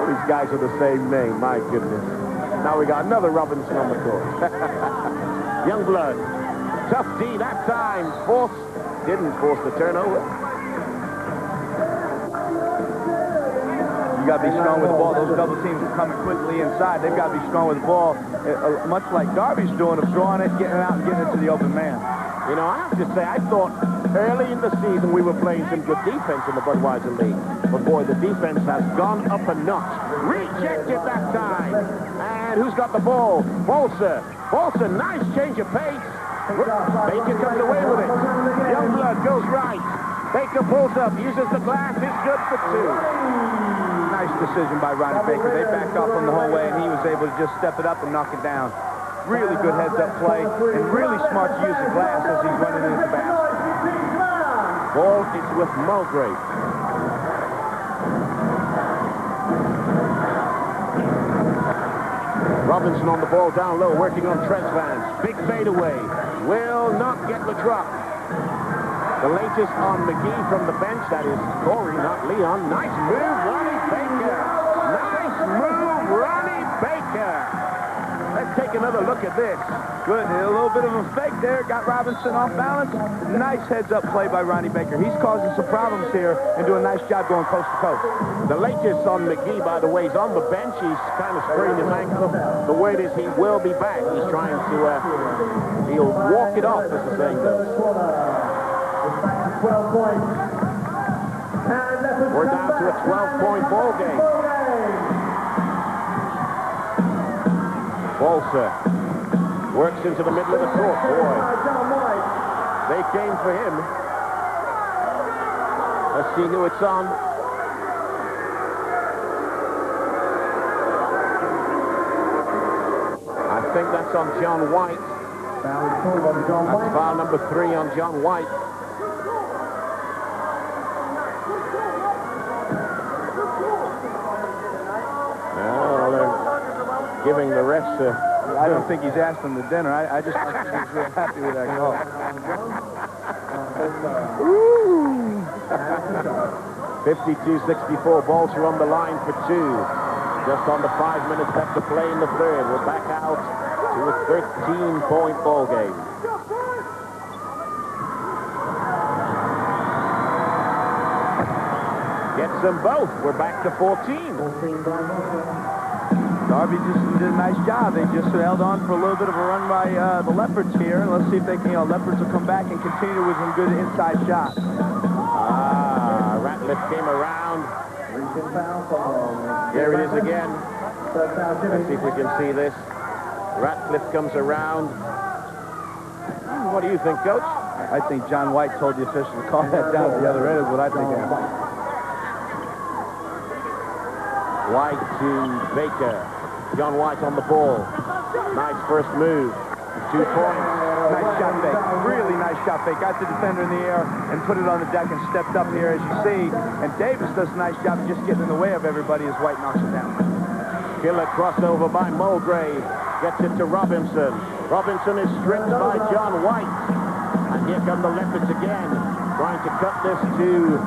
All these guys are the same name, my goodness. Now we got another Robinson on the court. Youngblood. Tough D that time. Didn't force the turnover. You got to be strong with the ball. Those double teams are coming quickly inside. They've got to be strong with the ball, much like Darby's doing, of drawing it, getting it out, and getting it to the open man. You know, I have to say, I thought early in the season we were playing some good defense in the Budweiser League. But boy, the defense has gone up a notch. Rejected that time. And who's got the ball? Bolser. Bolser, nice change of pace. Baker comes away with it. Youngblood goes right. Baker pulls up, uses the glass. It's good for 2. Nice decision by Ronnie Baker. They backed off him the whole way, and he was able to just step it up and knock it down. Really good heads-up play, and really smart to use the glass as he's running into the basket. Ball is with Mulgrave. Robinson on the ball down low, working on Tresvans. Big fadeaway. Will not get the drop. The latest on McGee from the bench. That is Corey, not Leon. Nice move, Ronnie Baker. Nice move, Ronnie Baker. Let's take another look at this. Good. A little bit of a fake there. Got Robinson off balance. Nice heads-up play by Ronnie Baker. He's causing some problems here and doing a nice job going coast to coast. The latest on McGee, by the way, is on the bench. He's kind of sprained his ankle. The word is he will be back. He's trying to, he'll walk it off, as the saying goes. 12 points. We're down to a 12-point ball game. Bolser works into the middle of the court. Boy, they came for him. Let's see who it's on. I think that's on John White. That's foul number 3 on John White. Giving the refs I don't think he's asked him to dinner. I just think he's real happy with that call. 52-64. Bolser on the line for 2. Just under 5 minutes left to play in the third. We're back out to a 13-point ball game. Gets them both. We're back to 14. Darby just did a nice job. They just held on for a little bit of a run by the Leopards here. Let's see if they can, Leopards will come back and continue with some good inside shots. Ratliff came around. Here it is again. Let's see if we can see this. Ratliff comes around. What do you think, Coach? I think John White told the official to call that down at the other end is what I think happened. White to Baker. John White on the ball. Nice first move. 2 points. Nice shot fake. Really nice shot fake. Got the defender in the air and put it on the deck and stepped up here, as you see. And Davis does a nice job of just getting in the way of everybody as White knocks it down. Killer crossover by Mulgrave. Gets it to Robinson. Robinson is stripped by John White. And here come the Leopards again. Trying to cut this to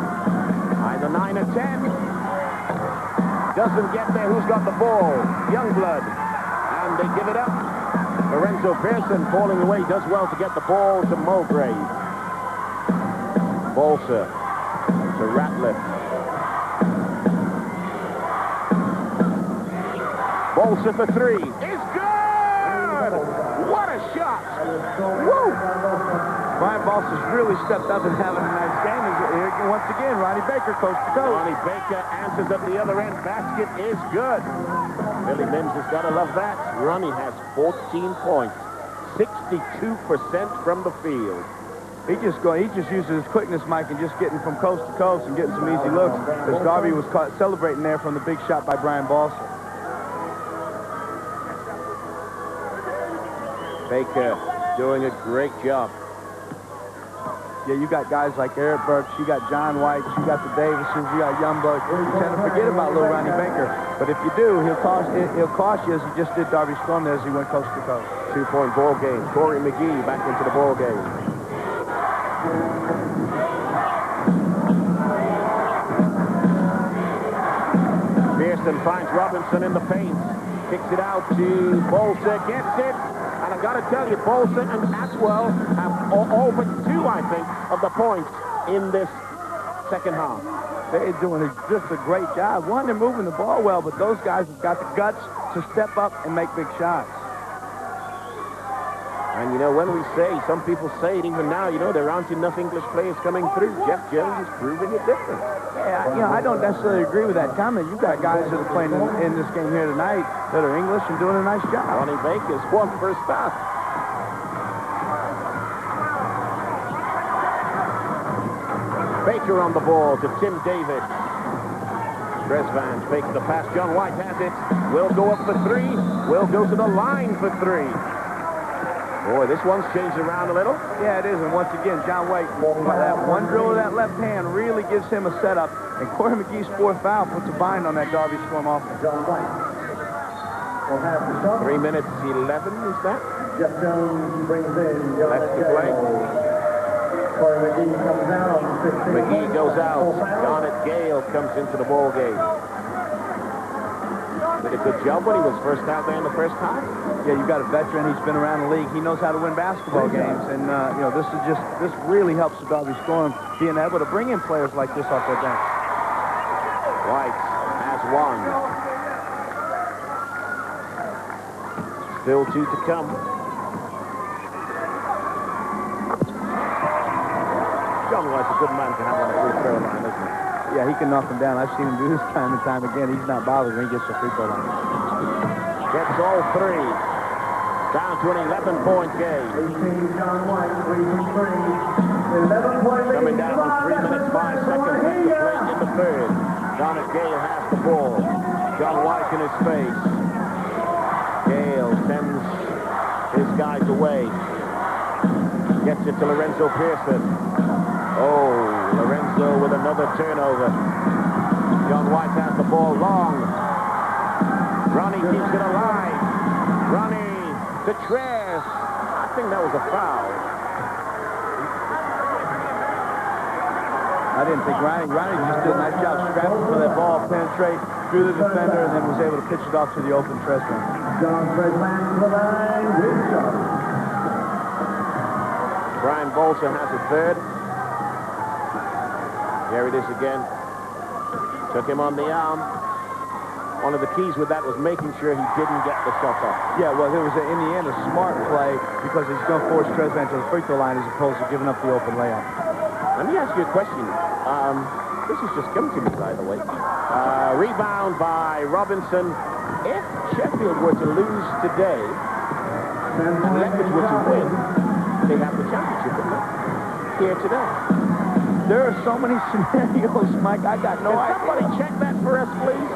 either 9 or 10. Doesn't get there. Who's got the ball? Youngblood. And they give it up. Lorenzo Pearson falling away. Does well to get the ball to Mulgrave. Bolser to Ratliff. Bolser for 3. It's good! What a shot! Woo! Brian Bolser's really stepped up and having a nice game. Once again, Ronnie Baker coast to coast. Ronnie Baker answers at the other end. Basket is good. Billy Mimms has got to love that. Ronnie has 14 points. 62% from the field. He just uses his quickness, Mike, and just getting from coast to coast and getting some easy looks. As Darby was celebrating there from the big shot by Brian Bolser. Baker doing a great job. Yeah, you got guys like Eric Burks, you got John White, you got the Davisons, you got Youngbuck. You tend to forget about little Ronnie Baker. But if you do, he'll cost you as he just did Darby Storm there as he went coast to coast. 2-point ball game. Corey McGee back into the ball game. Pearson finds Robinson in the paint. Kicks it out to Bolsa. Gets it. And I've got to tell you, Bolsa and Atwell have all but 2, I think, of the points in this second half. They're doing just a great job. One, they're moving the ball well, but those guys have got the guts to step up and make big shots. And, you know, when we say, some people say it even now, you know, there aren't enough English players coming through. Jeff Jones is proving it different. Yeah, you know, I don't necessarily agree with that comment. You've got guys that are playing in this game here tonight that are English and doing a nice job. Ronnie Baker's won first half. Baker on the ball to Tim David. Tresvant fakes the pass. John White has it. Will go up for 3. Will go to the line for 3. Boy, this one's changed around a little. Yeah, it is. And once again, John White, by that one drill of that left hand, really gives him a setup. And Corey McGee's 4th foul puts a bind on that Darby Storm offense. John White will have the shot. 3 minutes 11 is that? Jeff Jones brings in Left to play. Corey McGee comes out on 16. McGee goes out. Garnet Gale comes into the ball game. Did a good job when he was first out there in the first half. Yeah, you got a veteran. He's been around the league. He knows how to win basketball games. And, you know, this really helps the Darby Storm being able to bring in players like this off their bench. White has 1. Still 2 to come. John White's a good man to have on the free throw line, isn't he? Yeah, he can knock him down. I've seen him do this time and time again. He's not bothered when he gets the free throw line. Gets all 3. Down to an 11-point game. 18, John White, 3 from 3. 11-point lead. Coming down on 3 minutes, 5 seconds left to play in the third. Garnet Gale has the ball. John White in his face. Gale sends his guys away. Gets it to Lorenzo Pearson. Oh, Lorenzo with another turnover. John White has the ball long. Ronnie keeps it alive. Ronnie to Trez. I think that was a foul. I didn't think Ronnie just did a nice job scrapping for that ball, penetrate through the defender, and then was able to pitch it off to the open Tresvant. John Tresvant to the line. Good shot. Brian Bolsa has a third. There it is again. Took him on the arm. One of the keys with that was making sure he didn't get the shot off. Yeah, well, it was, in the end, a smart play because he's going to force Tresvant to the free throw line as opposed to giving up the open layup. Let me ask you a question. This has just come to me, by the way. Rebound by Robinson. If Sheffield were to lose today, and Leopards were to win, they have the championship, wouldn't they? Here today. There are so many scenarios, Mike. I got no idea. Somebody check that for us, please.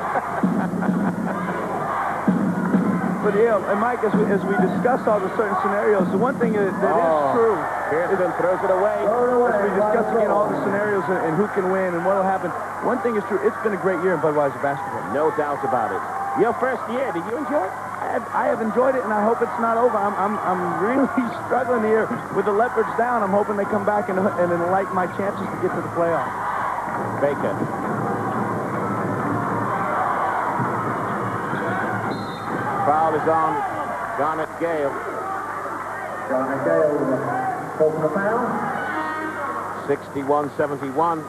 But yeah, and Mike, as we discuss all the certain scenarios, the one thing that is true. Pearson throws it away. As we discuss again all the scenarios and who can win and what will happen, one thing is true. It's been a great year in Budweiser basketball. No doubt about it. Your first year, did you enjoy it? I have enjoyed it, and I hope it's not over. I'm really struggling here with the Leopards down. I'm hoping they come back and enlighten my chances to get to the playoffs. Baker. Foul is on Garnet Gale. Garnet Gale taking the foul. 61-71.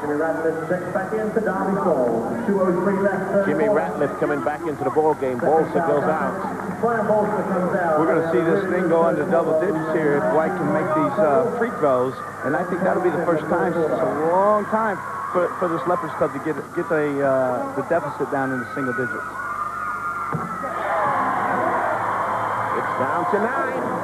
Jimmy Ratliff checks back in for Darby Storm. 2:03 left. Jimmy Ratliff coming back into the ball game. Bolsa goes out. Brian Bolsa comes out. We're going to see this thing go under double digits here if White can make these free throws, and I think that'll be the first time since a long time for this Leopards club to get the deficit down into single digits. It's down to 9.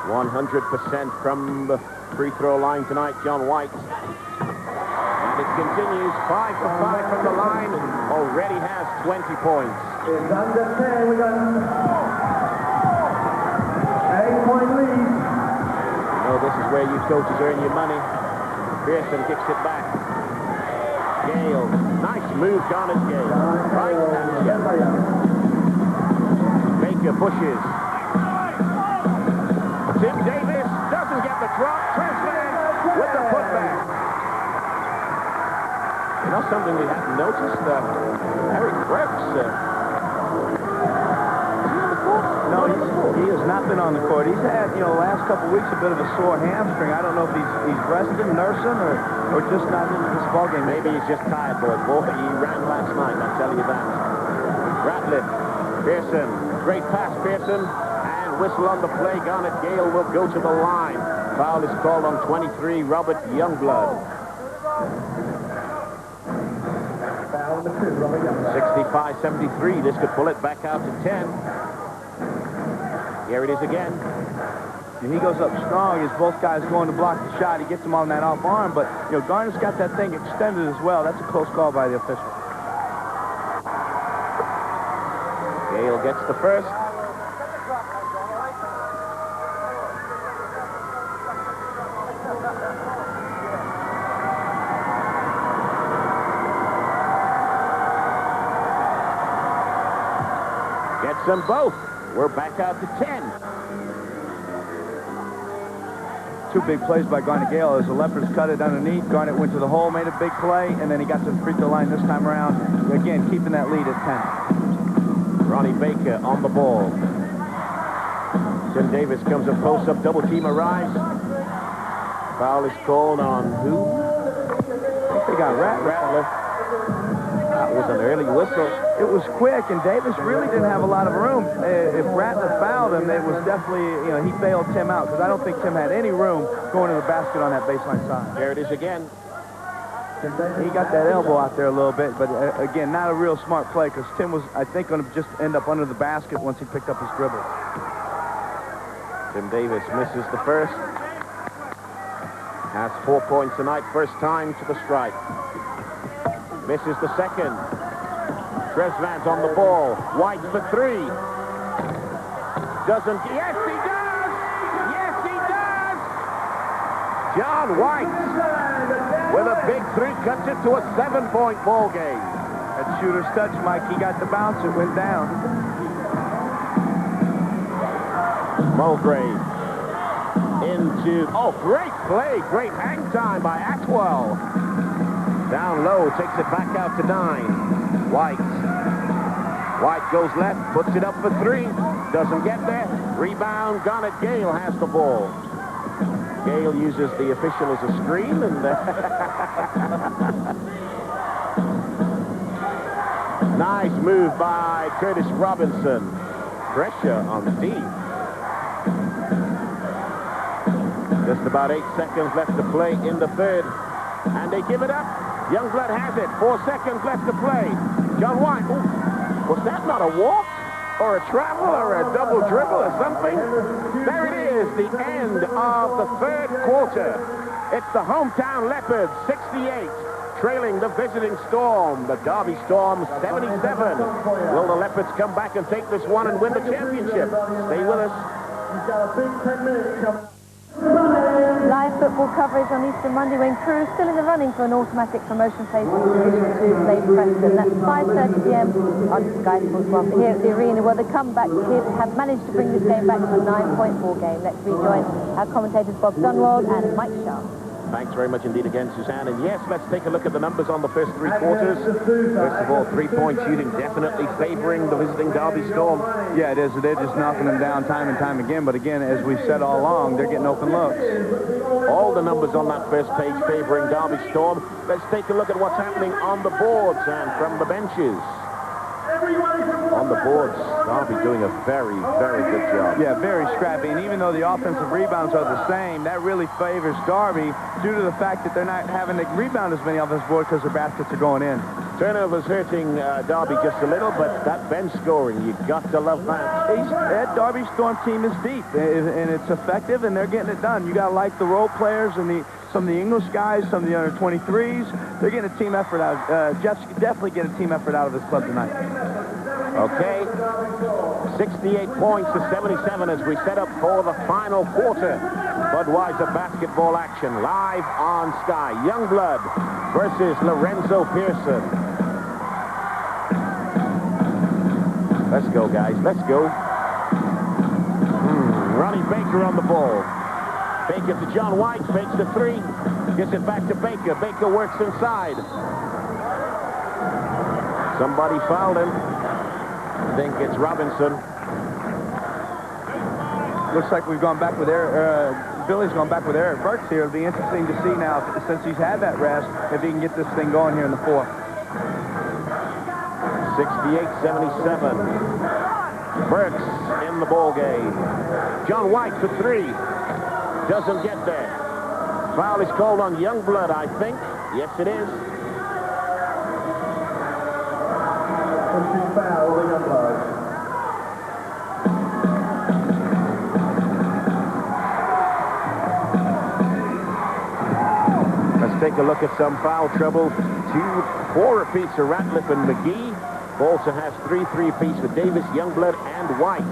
100% from the free throw line tonight, John White. And it continues 5 for 5 from the line. Already has 20 points. It's under 10. We got 8-point lead. know this is where you coaches earn your money. Pearson kicks it back. Gale. Nice move, Garnet Gale. Right action. Baker pushes. Tim Davis doesn't get the drop. Tresman with the putback. You know something we hadn't noticed? Eric Burks. No, he has not been on the court. He's had, the last couple weeks a bit of a sore hamstring. I don't know if he's resting, nursing, or just not into this ballgame. Maybe he's just tired, boy. Boy, he ran last night, I'll tell you that. Ratliff, Pearson, great pass, Pearson, and whistle on the play. Garnet Gale will go to the line. Foul is called on 23, Robert Youngblood. 65-73, this could pull it back out to 10. Here it is again. And he goes up strong as both guys going to block the shot. He gets him on that off arm, but Garner's got that thing extended as well. That's a close call by the official. Gale gets the first. Gets them both. We're back out to 10. Two big plays by Garnet Gale as the Leopards cut it underneath. Garnet went to the hole, made a big play, and then he got to the free throw line this time around. Again, keeping that lead at 10. Ronnie Baker on the ball. Tim Davis comes up, post up, double team arrives. Foul is called on who? I think they got Ratliff. That was an early whistle. It was quick, and Davis really didn't have a lot of room. If Ratliff fouled him, it was definitely, he bailed Tim out, because I don't think Tim had any room going to the basket on that baseline side. There it is again. He got that elbow out there a little bit, but again, not a real smart play, because Tim was, I think, going to just end up under the basket once he picked up his dribble. Tim Davis misses the first. Has 4 points tonight, first time to the stripe. Misses the second. Tresvant on the ball. White for three. Doesn't. Yes, he does! Yes, he does! John White with a big three cuts it to a 7-point ball game. That shooter's touch, Mike. He got the bounce. It went down. Mulgrave into. Oh, great play. Great hang time by Atwell. Down low, takes it back out to 9. White goes left, puts it up for three. Doesn't get there. Rebound, Garnet Gale has the ball. Gale uses the official as a screen, and nice move by Curtis Robinson. Pressure on D. Just about 8 seconds left to play in the third, and they give it up. Youngblood has it. 4 seconds left to play. John White. Ooh, was that not a walk or a travel or a double dribble or something? There it is, the end of the third quarter. It's the hometown Leopards, 68, trailing the visiting Storm. The Derby Storm, 77. Will the Leopards come back and take this one and win the championship? Stay with us. He's got a big 10 minutes coming. Live football coverage on Easter Monday when Crewe still in the running for an automatic promotion place from Division 2 play Preston. That's 5:30 p.m. on Sky Sports 1. Here at the arena, where the comeback kids have managed to bring this game back to a 9-point ball game. Let's rejoin our commentators Bob Dunwald and Mike Sharp. Thanks very much indeed again, Suzanne. And yes, let's take a look at the numbers on the first 3 quarters. First of all, 3-point shooting definitely favoring the visiting Derby Storm. Yeah, it is. They're just knocking them down time and time again. But again, as we've said all along, they're getting open looks. All the numbers on that first page favoring Derby Storm. Let's take a look at what's happening on the boards and from the benches. On the boards, Derby doing a very, very good job. Yeah, very scrappy. And even though the offensive rebounds are the same, that really favors Derby due to the fact that they're not having to rebound as many off this board because their baskets are going in. Turnovers hurting Derby just a little, but that bench scoring, you got to love that. That Derby Storm team is deep, and it's effective, and they're getting it done. You got to like the role players and some of the English guys, some of the under 23s. They're getting a team effort out. Jeff's definitely getting a team effort out of this club tonight. Okay, 68 points to 77 as we set up for the final quarter. Budweiser basketball action live on Sky. Youngblood versus Lorenzo Pearson. Let's go, guys. Let's go. Ronnie Baker on the ball. Baker to John White. Fakes the three. Gets it back to Baker. Baker works inside. Somebody fouled him. I think it's Robinson. Looks like we've gone back with Eric. Billy's gone back with Eric Burks here. It'll be interesting to see now, since he's had that rest, if he can get this thing going here in the fourth. 68-77. Burks in the ball game. John White for three. Doesn't get there. Foul is called on Youngblood, I think. Yes, it is. Foul on Youngblood. Let's take a look at some foul trouble. 4 apiece for Ratliff and McGee. Bolsa has 3 apiece for Davis, Youngblood, and White.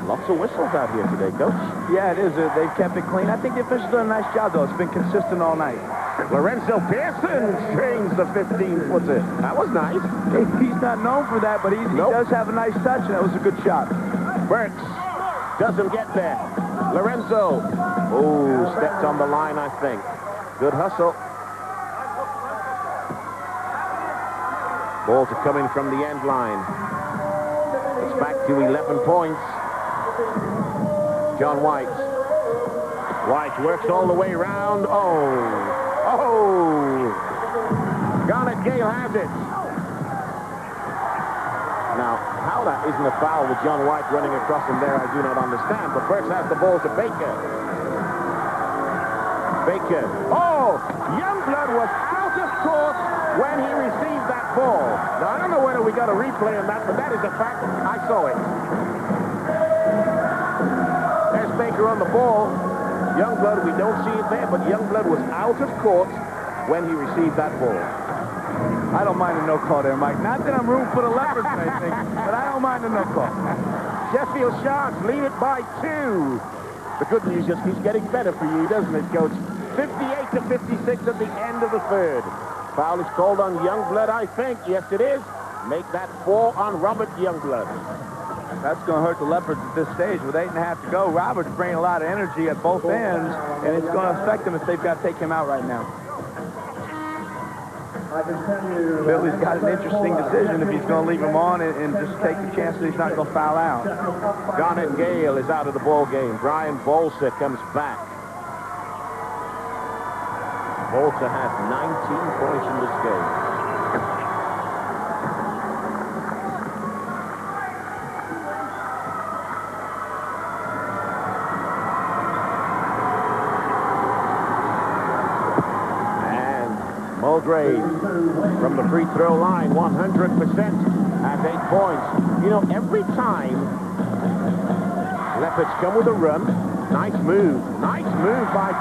Lots of whistles out here today, Coach. Yeah, it is. They've kept it clean. I think the officials done a nice job, though. It's been consistent all night. Lorenzo Pearson trains the 15-footer. That was nice. He's not known for that, but he does have a nice touch, and that was a good shot. Burks doesn't get there. Lorenzo. Oh, stepped on the line, I think. Good hustle. Ball to coming from the end line. It's back to 11 points. John White. White works all the way around. Oh! Garnet Gale has it. Now, how that isn't a foul with John White running across him there, I do not understand. But Burks has the ball to Baker. Baker. Oh! Youngblood was out of court when he received that ball. Now, I don't know whether we got a replay on that, but that is a fact. I saw it. There's Baker on the ball. Youngblood, we don't see it there, but Youngblood was out of court when he received that ball. I don't mind a no call there, Mike. Not that I'm rooting for the Leopards or anything, but I don't mind a no call. Sheffield Sharks lead it by 2. The good news just keeps getting better for you, doesn't it, Coach? 58-56 at the end of the third. Foul is called on Youngblood, I think. Yes, it is. Make that 4 on Robert Youngblood. That's going to hurt the Leopards at this stage with 8.5 to go. Roberts bringing a lot of energy at both ends, and it's going to affect them if they've got to take him out right now. Billy's got an interesting decision if he's going to leave him on and just take the chance that he's not going to foul out. Garnet Gale is out of the ball game. Brian Bolsa comes back. Bolsa has 19 points in this game. Mulgrave from the free throw line, 100% at 8 points. You know, every time Leopards come with a run, nice move by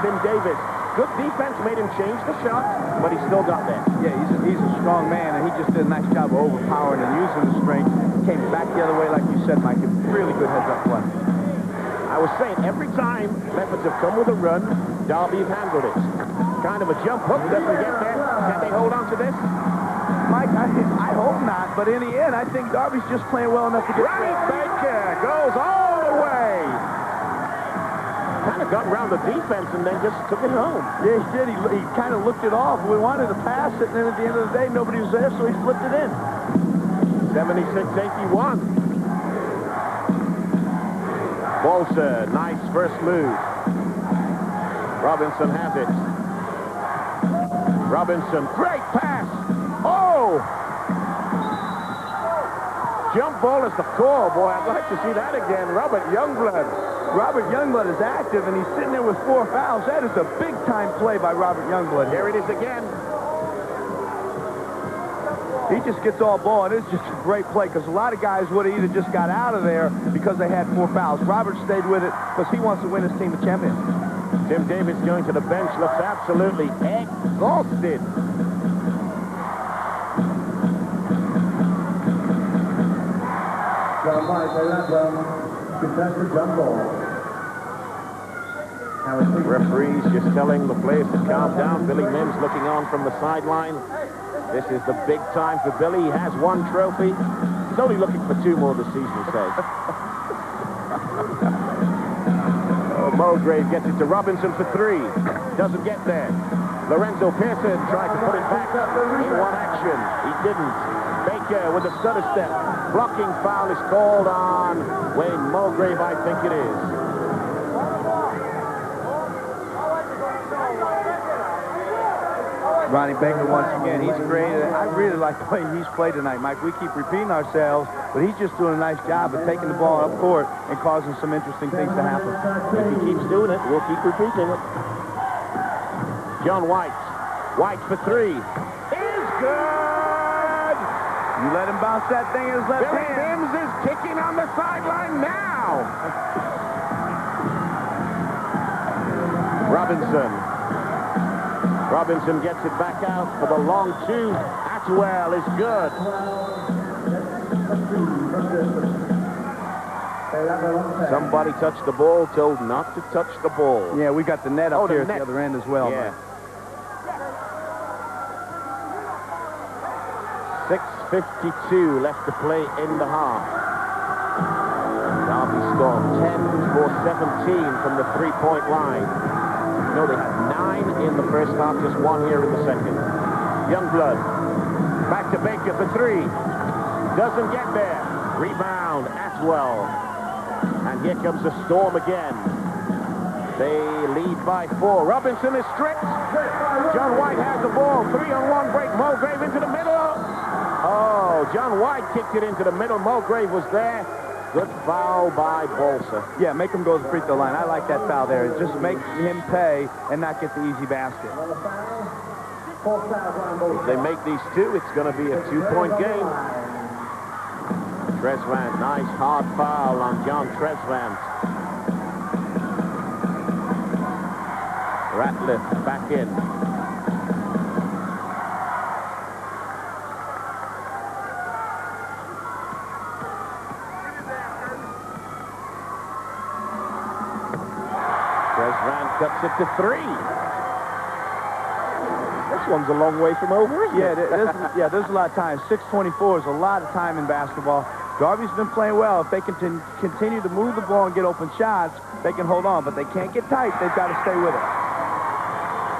Tim Davis. Good defense made him change the shot, but he still got there. Yeah, he's a strong man, and he just did a nice job of overpowering and using his strength. Came back the other way, like you said, Mike. Really good heads-up play. I was saying, every time Leopards have come with a run, Derby have handled it. Kind of a jump hook, doesn't get there. Can they hold on to this? Mike, I hope not, but in the end, I think Derby's just playing well enough to get Ronnie Baker goes all the way. Kind of got around the defense and then just took it home. Yeah, he did. He kind of looked it off. We wanted to pass it, and then at the end of the day, nobody was there, so he flipped it in. 76-81. Bolsa, nice first move. Robinson has it. Robinson, great pass. Oh! Jump ball is the call, boy. I'd like to see that again. Robert Youngblood. Robert Youngblood is active, and he's sitting there with 4 fouls. That is a big-time play by Robert Youngblood. Here it is again. He just gets all ball, and it's just a great play because a lot of guys would have either just got out of there because they had 4 fouls. Robert stayed with it because he wants to win his team a championship. Tim Davis going to the bench looks absolutely exhausted. John White, contested jump ball. Referees just telling the players to calm down. Billy Mimms looking on from the sideline. This is the big time for Billy. He has one trophy. He's only looking for 2 more this season, he says. Mulgrave gets it to Robinson for 3. Doesn't get there. Lorenzo Pearson tried to put it back in one action. He didn't. Baker with a stutter step. Blocking foul is called on Wayne Mulgrave, I think it is. Ronnie Baker, once again, he's created. I really like the way he's played tonight, Mike. We keep repeating ourselves, but he's just doing a nice job of taking the ball up court and causing some interesting things to happen. If he keeps doing it, we'll keep repeating it. John White. White for 3. Is good! You let him bounce that thing in his left Billy hand. Mimms is kicking on the sideline now. Robinson gets it back out for the long 2. Atwell is good. Somebody touched the ball, told not to touch the ball. Yeah, we got the net up here at the other end as well. Yeah. 6:52 left to play in the half. Derby scored 10 for 17 from the 3-point line. No, they had 9 in the first half, just 1 here in the second. Youngblood. Back to Baker for 3. Doesn't get there. Rebound, Atwell. And here comes the Storm again. They lead by 4. Robinson is stripped. John White has the ball. 3-on-1 break. Mulgrave into the middle. Oh, John White kicked it into the middle. Mulgrave was there. Good foul by Bolsa. Yeah, make him go to the free throw line. I like that foul there. Just make him pay and not get the easy basket. If they make these 2, it's going to be a 2-point game. Tresvant, nice hard foul on John Tresvant. Ratliff back in. Tresvant cuts it to 3. This one's a long way from over, isn't it? There's a lot of time. 6:24 is a lot of time in basketball. Derby's been playing well. If they can continue to move the ball and get open shots, they can hold on, but they can't get tight. They've got to stay with it.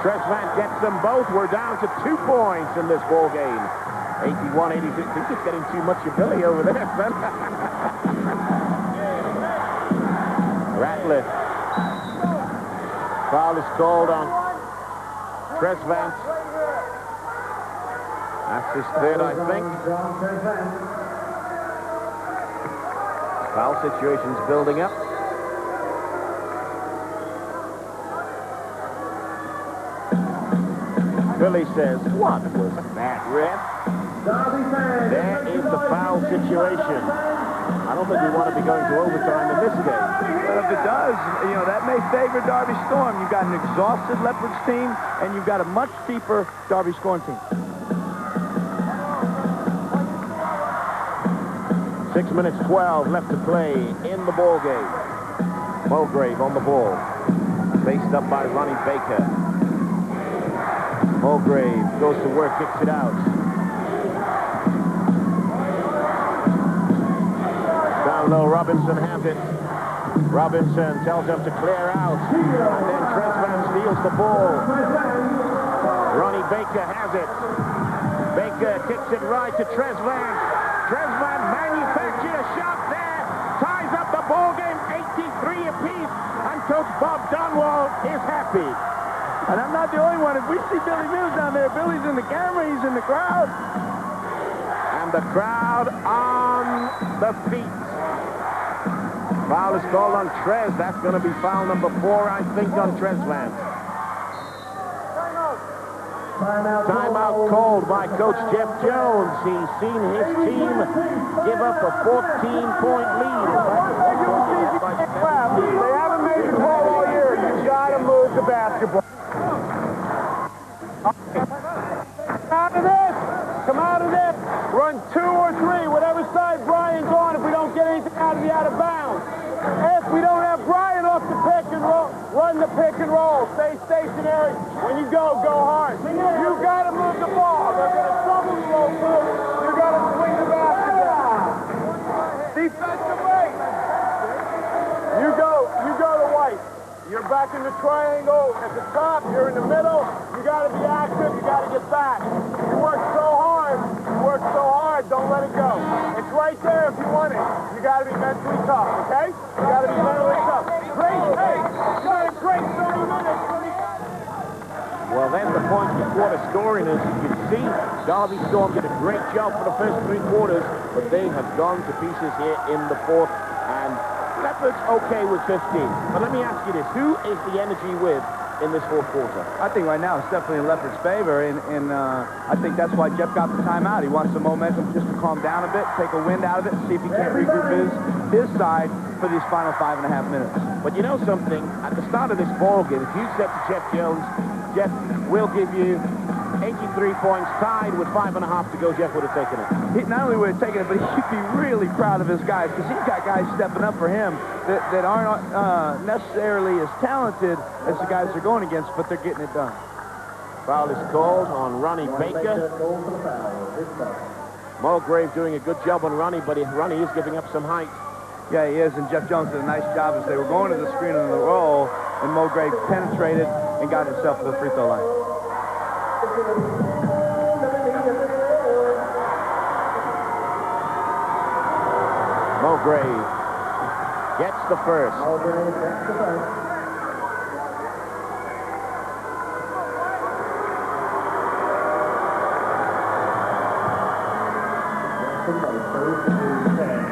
Tresvant gets them both. We're down to 2 points in this ball game. 81-82. I think it's getting too much ability over there, son. Ratliff. Foul is called on Tresvant. That's his 3rd, I think. Foul situation's building up. Billy says, what was that, ref? There is the foul situation. I don't think we want to be going to overtime in this game. But if it does, that may favor Derby Storm. You've got an exhausted Leopards team, and you've got a much deeper Derby Storm team. 6 minutes 12 left to play in the ball game. Mulgrave on the ball. Faced up by Ronnie Baker. Mulgrave goes to work, kicks it out. Down low, Robinson has it. Robinson tells him to clear out. And then Tresvant steals the ball. Ronnie Baker has it. Baker kicks it right to Tresvant. Tresvant manufactured a shot there. Ties up the ball game, 83 apiece. And Coach Bob Donwald is happy. And I'm not the only one. If we see Billy Mimms down there, Billy's in the camera, he's in the crowd. And the crowd on the feet. Foul is called on Trez. That's going to be foul number 4, I think, on Tresvant. Timeout called by Coach Jeff Jones. He's seen his team give up a 14-point lead. They haven't made the call all year. You've got to move the basketball. Out of this. Come out of this. Run 2 or 3, whatever side Brian's on if we don't get anything out of the out of bounds. If we don't have Brian off the pick and roll. Run the pick and roll. Stay stationary. When you go hard. You got to move the ball. They're going to trouble you, old fool. You got to swing the basketball. Defensive base. You go to White. You're back in the triangle at the top. You're in the middle. You got to be active. You got to get back. You work so hard. Don't let it go. It's right there if you want it. You got to be mentally tough, okay? You got to be mentally tough. Great pace. You got a great 30 minutes. Well, then the points for quarter scoring, as you can see, Derby Storm did a great job for the first 3 quarters, but they have gone to pieces here in the fourth, and Leopards okay with 15. But let me ask you this, who is the energy with in this fourth quarter? I think right now it's definitely in Leopard's favor, and I think that's why Jeff got the timeout. He wants some momentum just to calm down a bit, take a wind out of it, see if he can't regroup his side for these final 5.5 minutes. But you know something? At the start of this ball game, if you said to Jeff Jones, Jeff, we'll give you 83 points, tied with 5.5 to go, Jeff would have taken it. He not only would have taken it, but he should be really proud of his guys, because he's got guys stepping up for him that aren't necessarily as talented as the guys they're going against, but they're getting it done. Foul is called on Ronnie Baker. Mulgrave doing a good job on Ronnie, but Ronnie is giving up some height. Yeah, he is, and Jeff Jones did a nice job as they were going to the screen on the roll, and Mulgrave penetrated and got himself to the free throw line. Mulgrave gets the first.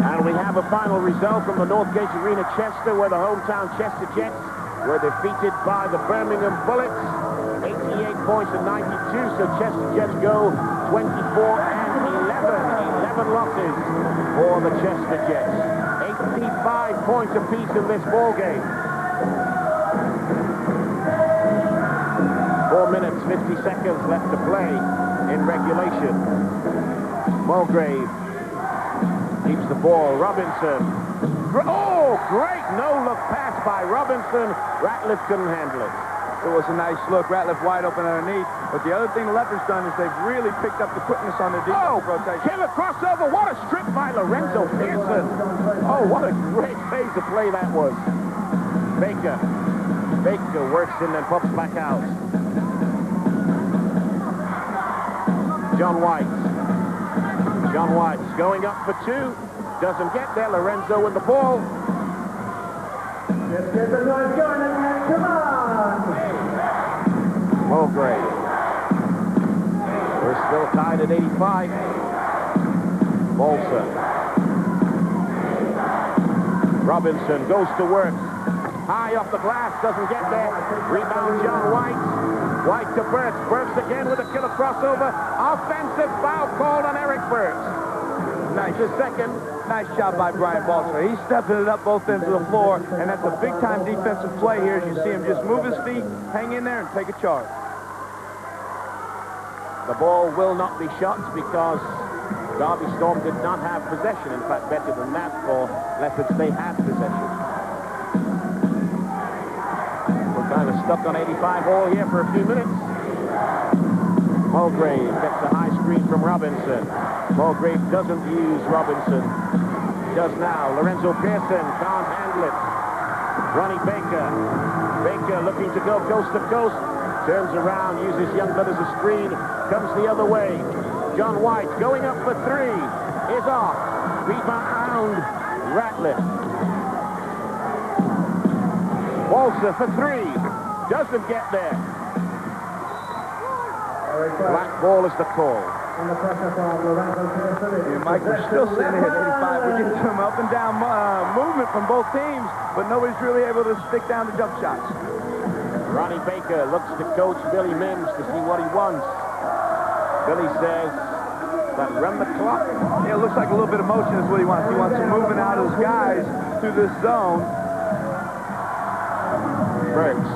And we have a final result from the Northgate Arena, Chester, where the hometown Chester Jets were defeated by the Birmingham Bullets, 88 points to 92, so Chester Jets go 24-11 losses for the Chester Jets. 85 points apiece in this ball game. 4 minutes, 50 seconds left to play in regulation. Mulgrave keeps the ball. Robinson. Oh, great no-look pass by Robinson. Ratliff couldn't handle it. It was a nice look. Ratliff wide open underneath. But the other thing the Leopards done is they've really picked up the quickness on their defensive rotation. Killer crossover. What a strip by Lorenzo Pearson. Oh, what a great phase of play that was. Baker works in and pops back out. John White's going up for 2. Doesn't get there. Lorenzo with the ball. Let's get the noise going again. Come on. Mulgrave. We're still tied at 85. Bolsa. Robinson goes to work. High off the glass. Doesn't get there. Rebound John White. White to Burks. Burks again with a killer crossover. Offensive foul called on Eric Burks. Nice. The second. Nice job by Brian Balser. He's stepping it up both ends of the floor, and that's a big-time defensive play here as you see him just move his feet, hang in there, and take a charge. The ball will not be shot because Derby Storm did not have possession. In fact, better than that for Leopards, they had possession. We're kind of stuck on 85 all here for a few minutes. Mulgrave gets a high screen from Robinson. Mulgrave doesn't use Robinson. Does now. Lorenzo Pearson can't handle it. Ronnie Baker. Baker looking to go coast to coast. Turns around, uses Youngblood as a screen. Comes the other way. John White going up for 3. Is off. Rebound. Ratliff. Walser for 3. Doesn't get there. Black ball is the call. Yeah, Mike, we're still sitting here at 85. We're getting some up and down movement from both teams, but nobody's really able to stick down the jump shots. Ronnie Baker looks to coach Billy Mimms to see what he wants. Billy says that run the clock. Yeah, it looks like a little bit of motion is what he wants. He wants some movement out of his guys through this zone. Burks.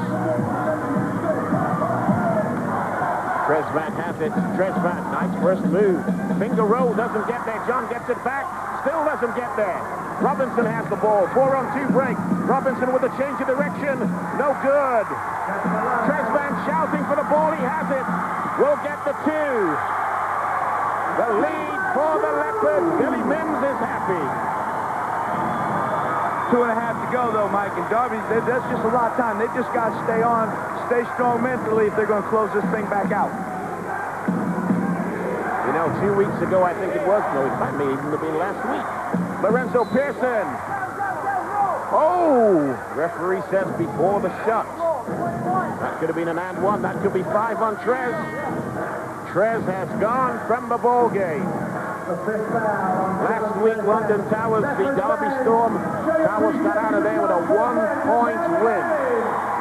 Tresvant has it. Tresvant, nice first move. Finger roll, doesn't get there. John gets it back. Still doesn't get there. Robinson has the ball. 4-on-2 break. Robinson with a change of direction. No good. Tresvant shouting for the ball. He has it. Will get the 2. The lead for the Leopards. Billy Mimms is happy. 2.5 to go, though, Mike. And Darby, that's just a lot of time. They just got to stay on, stay strong mentally if they're going to close this thing back out. You know, 2 weeks ago, I think it was. No, it might even have been last week. Lorenzo Pearson. Oh! Referee says before the shot. That could have been an and 1. That could be 5 on Trez. Trez has gone from the ball game. Last week, London Towers beat Derby Storm. Towers got out of there with a 1-point win.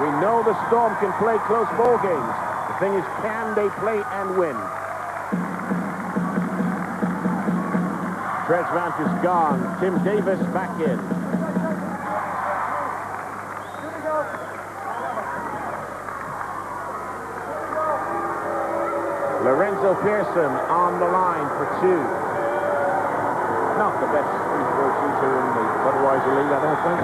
We know the Storm can play close ball games. The thing is, can they play and win? Tresvant is gone. Tim Davis back in. Lorenzo Pearson on the line for 2. Not the best free throw shooter in the Budweiser League, I don't think.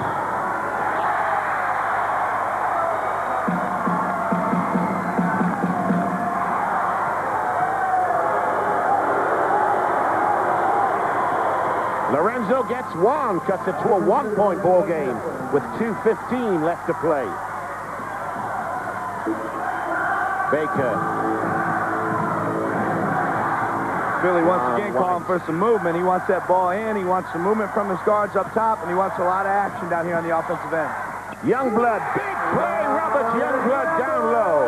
Lorenzo gets 1, cuts it to a 1-point ball game with 2:15 left to play. Baker. Billy once again calling for some movement. He wants that ball in. He wants some movement from his guards up top, and he wants a lot of action down here on the offensive end. Youngblood, big play. Roberts Youngblood down low.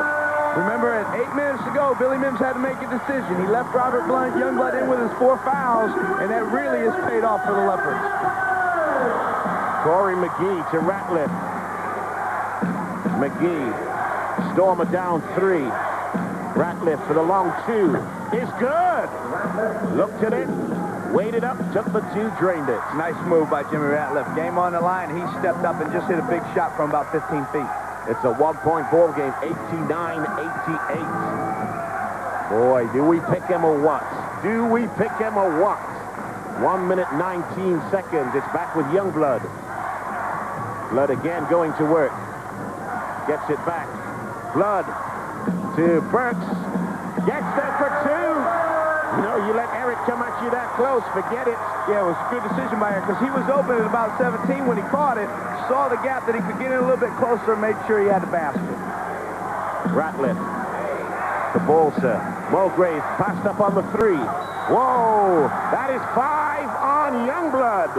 Remember, at 8 minutes to go, Billy Mimms had to make a decision. He left Robert Youngblood in with his 4 fouls, and that really has paid off for the Leopards. Corey McGee to Ratliff. McGee, Storm it down 3. Ratliff for the long 2. Is good. Looked at it, waited up, took the 2, drained it. Nice move by Jimmy Ratliff. Game on the line. He stepped up and just hit a big shot from about 15 feet. It's a 1-point ball game, 89-88. Boy, do we pick him or what? Do we pick him or what? 1 minute, 19 seconds. It's back with Youngblood. Blood again going to work. Gets it back. Blood to Burks. Gets there for 2. You know, you let Eric come at you that close, forget it. Yeah, it was a good decision by Eric, because he was open at about 17 when he caught it, saw the gap that he could get in a little bit closer and made sure he had the basket. Ratliff. The Bolsa. Mulgrave passed up on the 3. Whoa! That is 5 on Youngblood.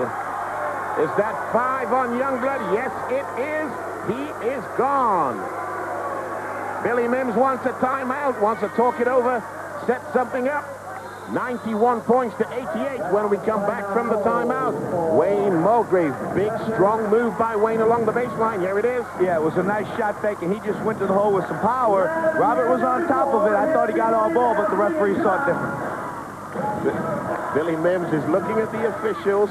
Is that 5 on Youngblood? Yes, it is. He is gone. Billy Mimms wants a timeout, wants to talk it over, set something up. 91 points to 88 when we come back from the timeout. Wayne Mulgrave, big, strong move by Wayne along the baseline. Here it is. Yeah, it was a nice shot fake, and he just went to the hole with some power. Robert was on top of it. I thought he got all ball, but the referee saw it different. Billy Mimms is looking at the officials.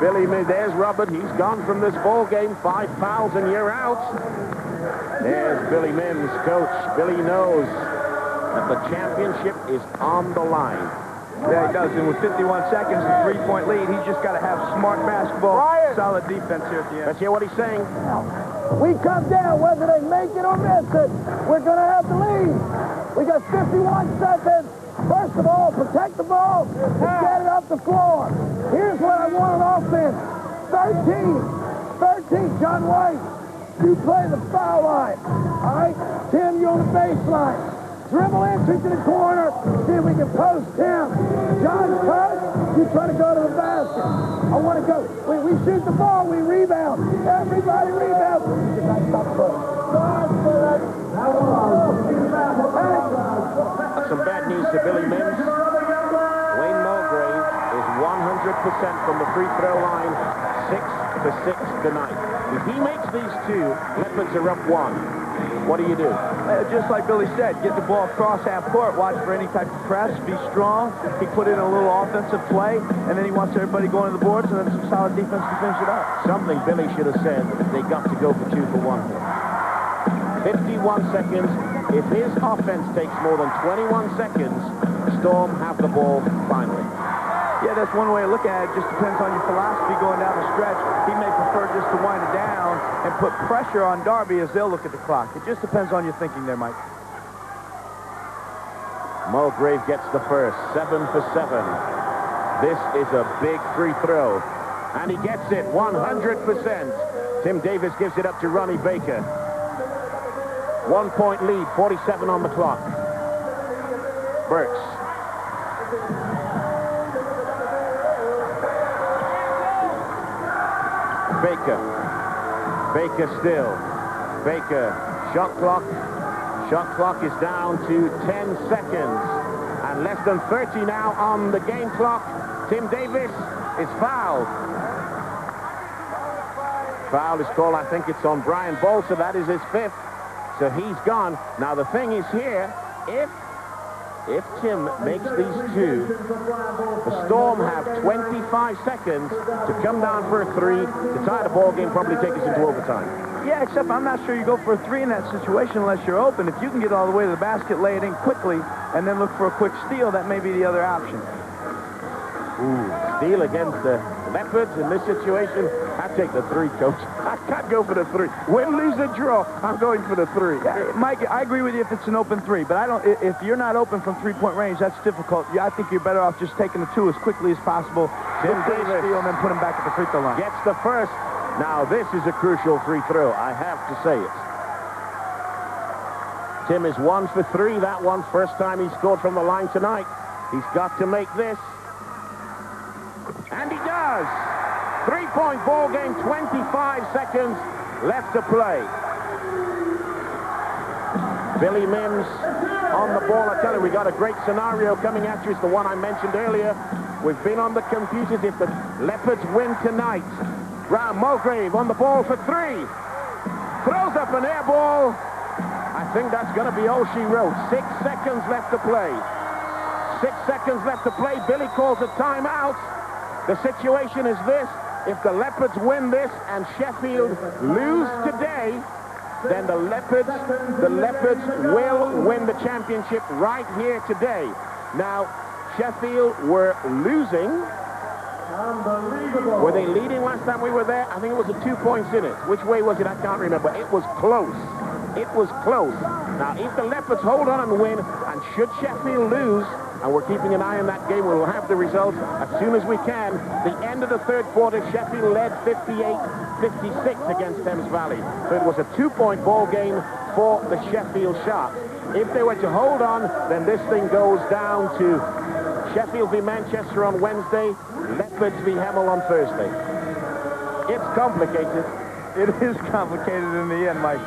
Billy Mimms, there's Robert. He's gone from this ball game. 5 fouls and you're out. There's Billy Mimms, coach. Billy knows that the championship is on the line. Yeah, he does. And with 51 seconds, a 3-point lead, he's just got to have smart basketball, solid defense here at the end. Let's hear what he's saying. We come down, whether they make it or miss it, we're going to have the lead. We got 51 seconds. First of all, protect the ball and get it up the floor. Here's what I want on offense. 13, John White. You play the foul line. All right? Tim, you're on the baseline. Dribble entry to the corner. See if we can post Tim. John, cut. You try to go to the basket. I want to go. We shoot the ball. We rebound. Everybody rebound. That's some bad news to Billy Mimms. Wayne Mulgrave is 100% from the free throw line. 6 for 6 tonight. If he makes these 2, Leopards are up 1. What do you do? Just like Billy said, get the ball across half court, watch for any type of press, be strong. He put in a little offensive play, and then he wants everybody going to the boards, and then some solid defense to finish it up. Something Billy should have said. They got to go for 2 for 1 here. 51 seconds. If his offense takes more than 21 seconds, Storm have the ball finally. Yeah, that's one way of looking at it. Just depends on your philosophy going down the stretch. He may prefer just to wind it down and put pressure on Darby as they'll look at the clock. It just depends on your thinking there, Mike. Mulgrave gets the first, 7 for 7. This is a big free throw. And he gets it, 100%. Tim Davis gives it up to Ronnie Baker. 1 point lead, 47 on the clock. Burks. Baker. Baker still. Baker. Shot clock. Shot clock is down to 10 seconds. And less than 30 now on the game clock. Tim Davis is fouled. Foul is called, I think it's on Brian Bolter. That is his 5th. So he's gone. Now the thing is here, if Tim makes these 2, the Storm have 25 seconds to come down for a 3 to tie the ball game, probably take us into overtime. Yeah, except I'm not sure you go for a 3 in that situation unless you're open. If you can get all the way to the basket, lay it in quickly, and then look for a quick steal, that may be the other option. Ooh, steal against the Leopards in this situation. I take the 3, coach. I can't go for the 3. Win, lose, or draw, I'm going for the 3. Yeah, Mike, I agree with you if it's an open 3, but I don't. If you're not open from 3-point range, that's difficult. Yeah, I think you're better off just taking the 2 as quickly as possible. Tim Davis steal and then put him back at the free throw line. Gets the first. Now this is a crucial free throw. I have to say it. Tim is 1 for 3. That one, first time he scored from the line tonight. He's got to make this. And he does. 3-point ball game, 25 seconds left to play. Billy Mimms on the ball. I tell you, we got a great scenario coming at you. It's the one I mentioned earlier. We've been on the computers. If the Leopards win tonight, Mulgrave on the ball for 3. Throws up an air ball. I think that's going to be all she wrote. 6 seconds left to play. 6 seconds left to play. Billy calls a timeout. The situation is this. If the Leopards win this and Sheffield lose today, then the Leopards will win the championship right here today. Now, Sheffield were losing. Were they leading last time we were there? I think it was a 2 points in it. Which way was it? I can't remember. It was close. It was close. Now, if the Leopards hold on and win, and should Sheffield lose, and we're keeping an eye on that game, we'll have the results as soon as we can. The end of the third quarter, Sheffield led 58-56 against Thames Valley. So it was a 2-point ball game for the Sheffield Sharks. If they were to hold on, then this thing goes down to Sheffield v Manchester on Wednesday, Leopards v Hemel on Thursday. It's complicated. It is complicated in the end, Mike.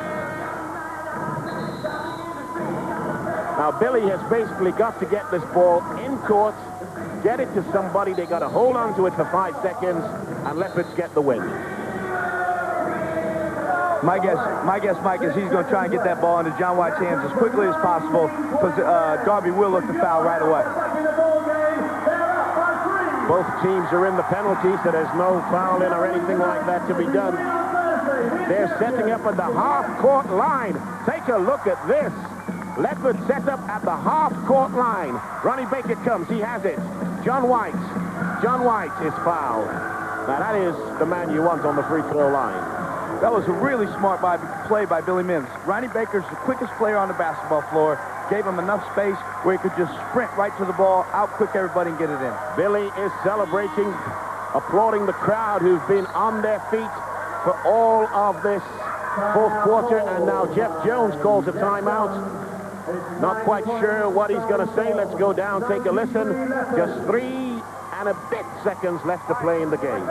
Now, Billy has basically got to get this ball in court, get it to somebody. They got to hold on to it for 5 seconds, and Leopards get the win. My guess, Mike, is he's going to try and get that ball into John White's hands as quickly as possible, because Darby will look to foul right away. Both teams are in the penalty, so there's no fouling or anything like that to be done. They're setting up at the half-court line. Take a look at this. Leopard set up at the half-court line. Ronnie Baker comes. He has it. John White. John White is fouled. Now, that is the man you want on the free throw line. That was a really smart play by Billy Mimms. Ronnie Baker's the quickest player on the basketball floor. Gave him enough space where he could just sprint right to the ball, out-quick everybody and get it in. Billy is celebrating, applauding the crowd who've been on their feet for all of this fourth quarter. And now Jeff Jones calls a timeout. Not quite sure what he's going to say. Let's go down, take a listen. Just 3 and a bit seconds left to play in the game.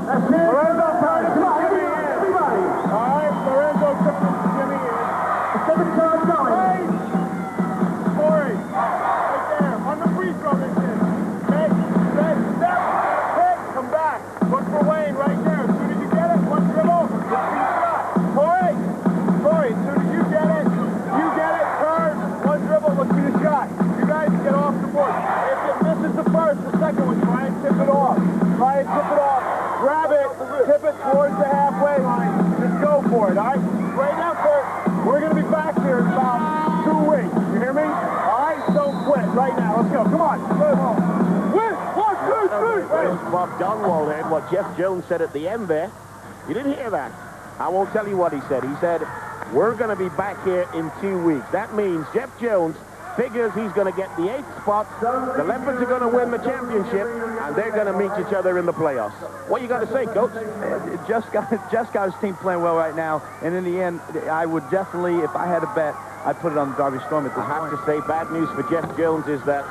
Lorenzo, turn the clock. Give me in. Everybody. All right, Lorenzo, give me in. 7 yards going. Corey, right there, on the free throw mission. Make, step, pick, come back. Look for Wayne right there. As soon as you get it, one dribble, look for your shot. Corey, as soon as you get it, turn, one dribble, look for your shot. You guys get off the board. If it misses the first, the second one, try and tip it off. Grab it, tip it towards the head. right now. Let's go. Come on. Win. 1, 2, 3. Bob Donwald heard what Jeff Jones said at the end there. You didn't hear that? I won't tell you what he said. He said, we're going to be back here in 2 weeks. That means Jeff Jones figures he's going to get the 8th spot. The Leopards are going to win the championship, and they're going to meet each other in the playoffs. What you got to say, Coach? Just got his team playing well right now, and in the end, I would definitely, if I had a bet, I'd put it on the Derby Storm at this point. I have to say, bad news for Jeff Jones is that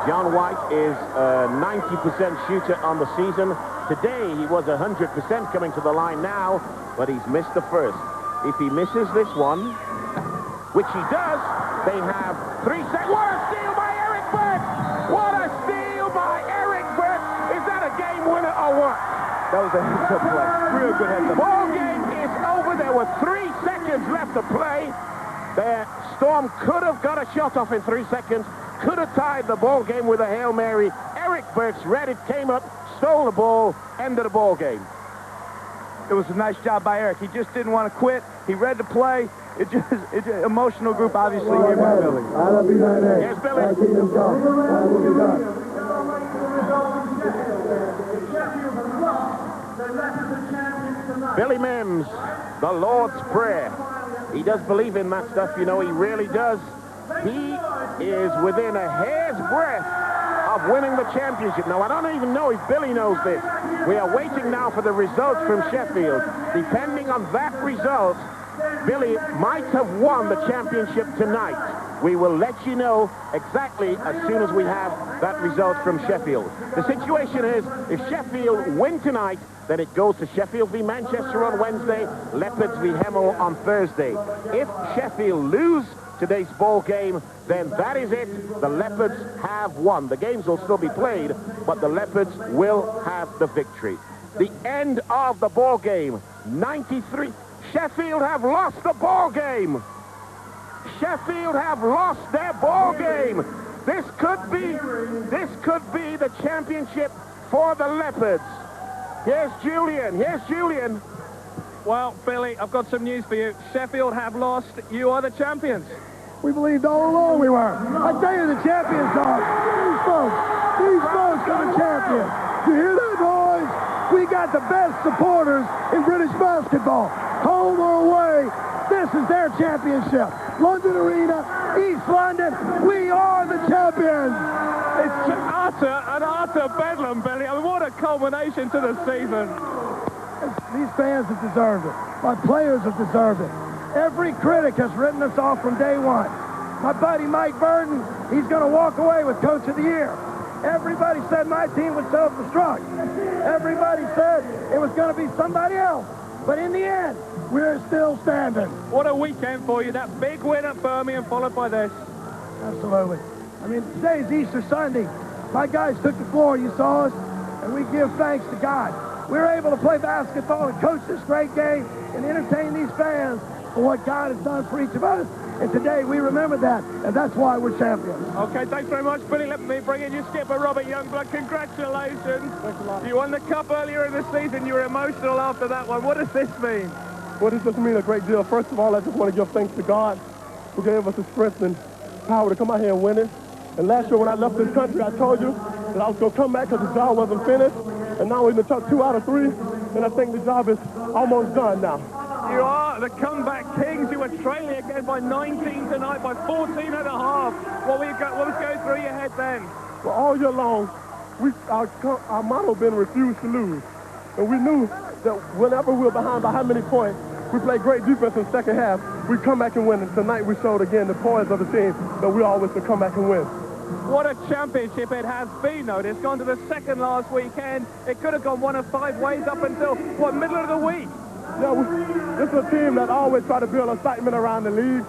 John White is a 90% shooter on the season. Today, he was 100% coming to the line now, but he's missed the first. If he misses this one, which he does, they have 3 seconds. What a steal by Eric Burke! What a steal by Eric Burke! Is that a game winner or what? That was a heads-up play. Real good heads-up. Ball game is over. There were 3 seconds left to play. The Storm could have got a shot off in 3 seconds, could have tied the ball game with a Hail Mary. Eric Burks read it, came up, stole the ball, ended the ball game. It was a nice job by Eric. He just didn't want to quit. He read the play. It's an emotional group, obviously, here by Billy. Yes, Billy. Billy Mimms, the Lord's Prayer. He does believe in that stuff, you know, he really does. He is within a hair's breadth of winning the championship. Now, I don't even know if Billy knows this. We are waiting now for the results from Sheffield. Depending on that result, Billy might have won the championship tonight. We will let you know exactly as soon as we have that result from Sheffield. The situation is, if Sheffield win tonight, then it goes to Sheffield v Manchester on Wednesday, Leopards v Hemel on Thursday. If Sheffield lose today's ball game, then that is it. The Leopards have won. The games will still be played, but the Leopards will have the victory. The end of the ball game, 93. Sheffield have lost the ball game. Sheffield have lost their ball game. This could be the championship for the Leopards. Here's Julian. Here's Julian. Well, Billy, I've got some news for you. Sheffield have lost. You are the champions. We believed all along we were. I tell you, the champions are. These folks are the champions. You hear that, boys? We got the best supporters in British basketball. Home or away, this is their championship. London Arena, East London, we are the champions. It's utter bedlam, Billy. I mean, what a culmination to the season. These fans have deserved it. My players have deserved it. Every critic has written us off from day one. My buddy Mike Burton, he's going to walk away with Coach of the Year. Everybody said my team would self-destruct. Everybody said it was going to be somebody else. But in the end, we're still standing. What a weekend for you. That big win at Birmingham followed by this. Absolutely. I mean, today's Easter Sunday. My guys took the floor, you saw us, and we give thanks to God. We were able to play basketball and coach this great game and entertain these fans for what God has done for each of us. And today we remember that, and that's why we're champions. Okay, thanks very much, Billy. Let me bring in your skipper, Robert Youngblood. Congratulations. Thanks a lot. You won the cup earlier in the season. You were emotional after that one. What does this mean? Well, this just means a great deal. First of all, I just want to give thanks to God who gave us the strength and power to come out here and win it. And last year when I left this country, I told you that I was going to come back because the job wasn't finished. And now we're going to talk 2 out of 3, and I think the job is almost done now. You are the comeback kings. You were trailing again by 19 tonight, by 14 and a half. What was going through your head then? Well, all year long, our motto been refuse to lose. And we knew that whenever we were behind by how many points, we played great defense in the second half, we'd come back and win. And tonight we showed again the poise of the team that we always could come back and win. What a championship it has been, though. It's gone to the second last weekend. It could have gone one of 5 ways up until, what, middle of the week? Yeah, this is a team that always try to build excitement around the league.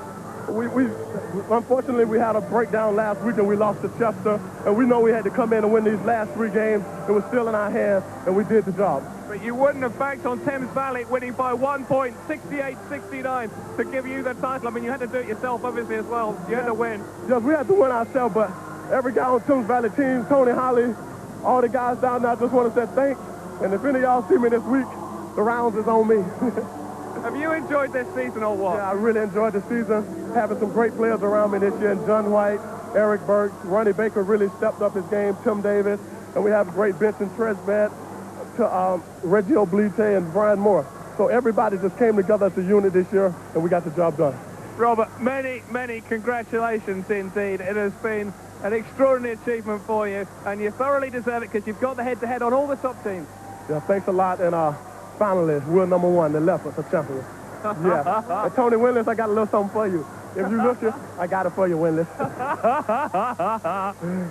Unfortunately, we had a breakdown last week and we lost to Chester. And we know we had to come in and win these last 3 games. It was still in our hands, and we did the job. But you wouldn't have banked on Thames Valley winning by 1 point, 68-69, to give you the title. I mean, you had to do it yourself, obviously, as well. You had to win. Yes, we had to win ourselves, but every guy on Thames Valley team, Tony Holly, all the guys down there, I just want to say thanks. And if any of y'all see me this week, the rounds is on me. Have you enjoyed this season or what? Yeah, I really enjoyed the season. Having some great players around me this year, and John White, Eric Burks. Ronnie Baker really stepped up his game, Tim Davis, and we have a great bench in Tresbad to Reggie Oblite and Brian Moore. So everybody just came together as a unit this year, and we got the job done. Robert, many, many congratulations indeed. It has been an extraordinary achievement for you, and you thoroughly deserve it because you've got the head-to-head on all the top teams. Yeah, thanks a lot, and finally, we're number one, the Leopards are champions. Yeah. And Tony Winless, I got a little something for you. If you look here, I got it for you, Winless.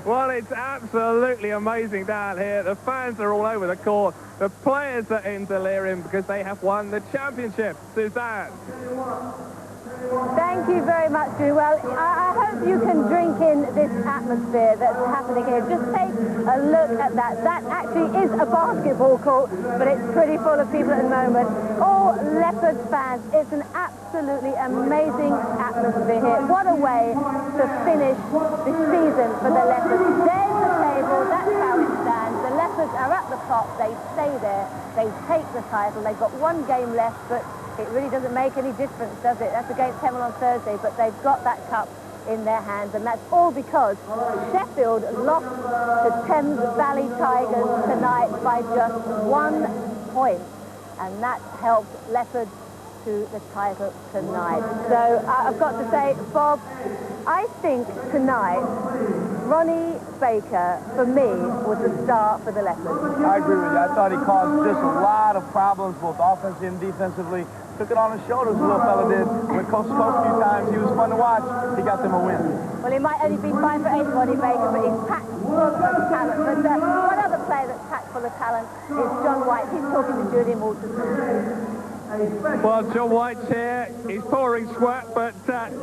Well, it's absolutely amazing down here. The fans are all over the court. The players are in delirium because they have won the championship. Suzanne. Thank you very much, Drew. Well, I hope you can drink in this atmosphere that's happening here. Just take a look at that. That actually is a basketball court, but it's pretty full of people at the moment. All Leopards fans. It's an absolutely amazing atmosphere here. What a way to finish the season for the Leopards. There's the table. That's how it stands. The Leopards are at the top. They stay there. They take the title. They've got one game left, but it really doesn't make any difference, does it? That's against Hemel on Thursday, but they've got that cup in their hands, and that's all because Sheffield lost to Thames Valley Tigers tonight by just 1 point, and that helped Leopards to the title tonight. So I've got to say, Bob, I think tonight Ronnie Baker, for me, was the star for the Leopards. I agree with you. I thought he caused just a lot of problems, both offensively and defensively. Took it on his shoulders, the little fella did. Went coast to coast a few times. He was fun to watch. He got them a win. Well, he might only be 5'8", Ronnie Baker, but he's packed full of talent. But one other player that's packed full of talent is John White. He's talking to Julian Walters. Well, John White's here. He's pouring sweat, but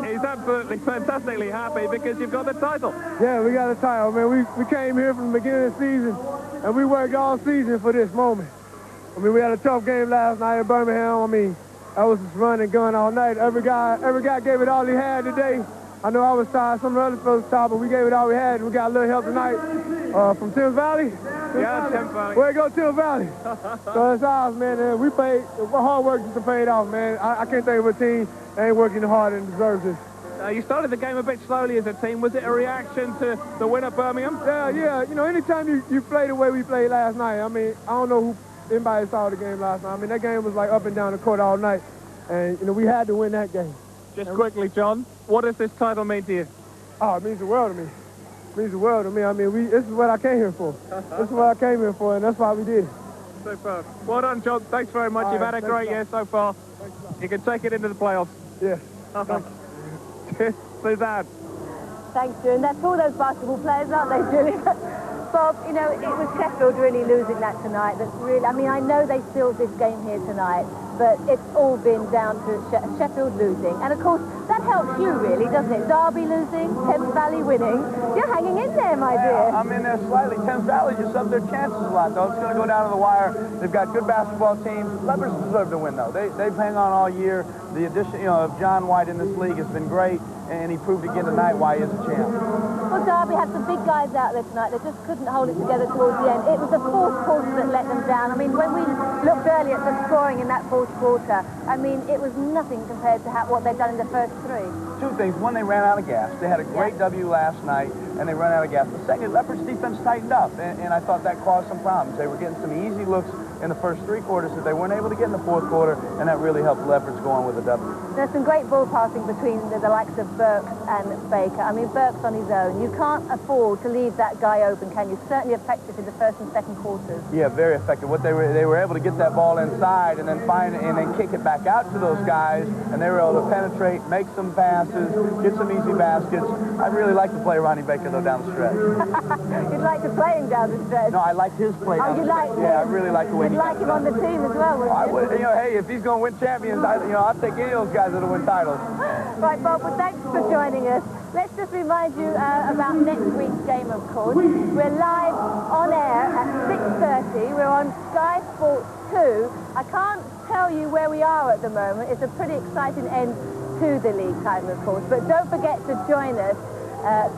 he's absolutely fantastically happy because you've got the title. Yeah, we got the title, man. We came here from the beginning of the season, and we worked all season for this moment. I mean, we had a tough game last night at Birmingham. I mean, I was just running and gun all night. Every guy gave it all he had today. I know I was tired, some of the other folks tired, but we gave it all we had. We got a little help tonight from Thames Valley. Yeah, Thames Valley. Way to go, Thames Valley. So it's ours, man. We played, hard work just paid off, man. I can't think of a team that ain't working hard and deserves this. You started the game a bit slowly as a team. Was it a reaction to the win at Birmingham? Yeah. You know, anytime you play the way we played last night, I mean, I don't know who anybody saw the game last night. I mean, that game was like up and down the court all night. And, you know, we had to win that game. Just quickly, John, what does this title mean to you? Oh, it means the world to me. It means the world to me. I mean, this is what I came here for. This is what I came here for, and that's why we did it. Super. Well done, John. Thanks very much. You've had a great year so far. You can take it into the playoffs. Yeah. Suzanne. Thanks, Drew. And that's all those basketball players, aren't they, Julian? Bob, you know, it was Sheffield really losing that tonight. That's really, I mean, I know they sealed this game here tonight, but it's all been down to Sheffield losing. And, of course, that helps you, really, doesn't it? Derby losing, Thames Valley winning. You're hanging in there, my dear. I'm in there slightly. Thames Valley just up their chances a lot, though. It's going to go down to the wire. They've got good basketball teams. Leopards deserve to win, though. They've hung on all year. The addition, of John White in this league has been great, and he proved again tonight why he is a champ. Well, Derby had some big guys out there tonight. They just couldn't hold it together towards the end. It was the fourth quarter that let them down. I mean, when we looked earlier at the scoring in that fourth quarter, I mean, it was nothing compared to what they'd done in the first three. Two things. One, they ran out of gas. They had a great W last night, and they ran out of gas. The second, Leopards' defense tightened up, and I thought that caused some problems. They were getting some easy looks in the first three quarters that they weren't able to get in the fourth quarter, and that really helped the Leopards go on with a W. There's some great ball passing between the likes of Burks and Baker. I mean, Burks on his own. You can't afford to leave that guy open, can you? Certainly effective in the first and second quarters. Yeah, very effective. What they were able to get that ball inside and then kick it back out to those guys, and they were able to penetrate, make some passes, get some easy baskets. I really like to play Ronnie Baker, though, down the stretch. You'd like to play him down the stretch? No, I like his play down the stretch. Yeah, I really like the way You'd like him on the team as well, wouldn't you? I would. You know, hey, if he's going to win champions, I'll take any of those guys that'll win titles. Right, Bob, well, thanks for joining us. Let's just remind you about next week's game, of course. We're live on air at 6:30. We're on Sky Sports 2. I can't tell you where we are at the moment. It's a pretty exciting end to the league title, of course. But don't forget to join us,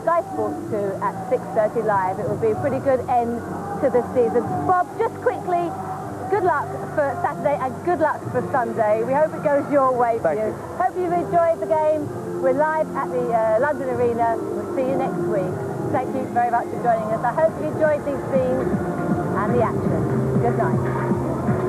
Sky Sports 2 at 6:30 live. It will be a pretty good end to the season. Bob, just quickly, good luck for Saturday and good luck for Sunday. We hope it goes your way for you. Hope you've enjoyed the game. We're live at the London Arena. We'll see you next week. you very much for joining us. I hope you enjoyed these scenes and the action. Good night.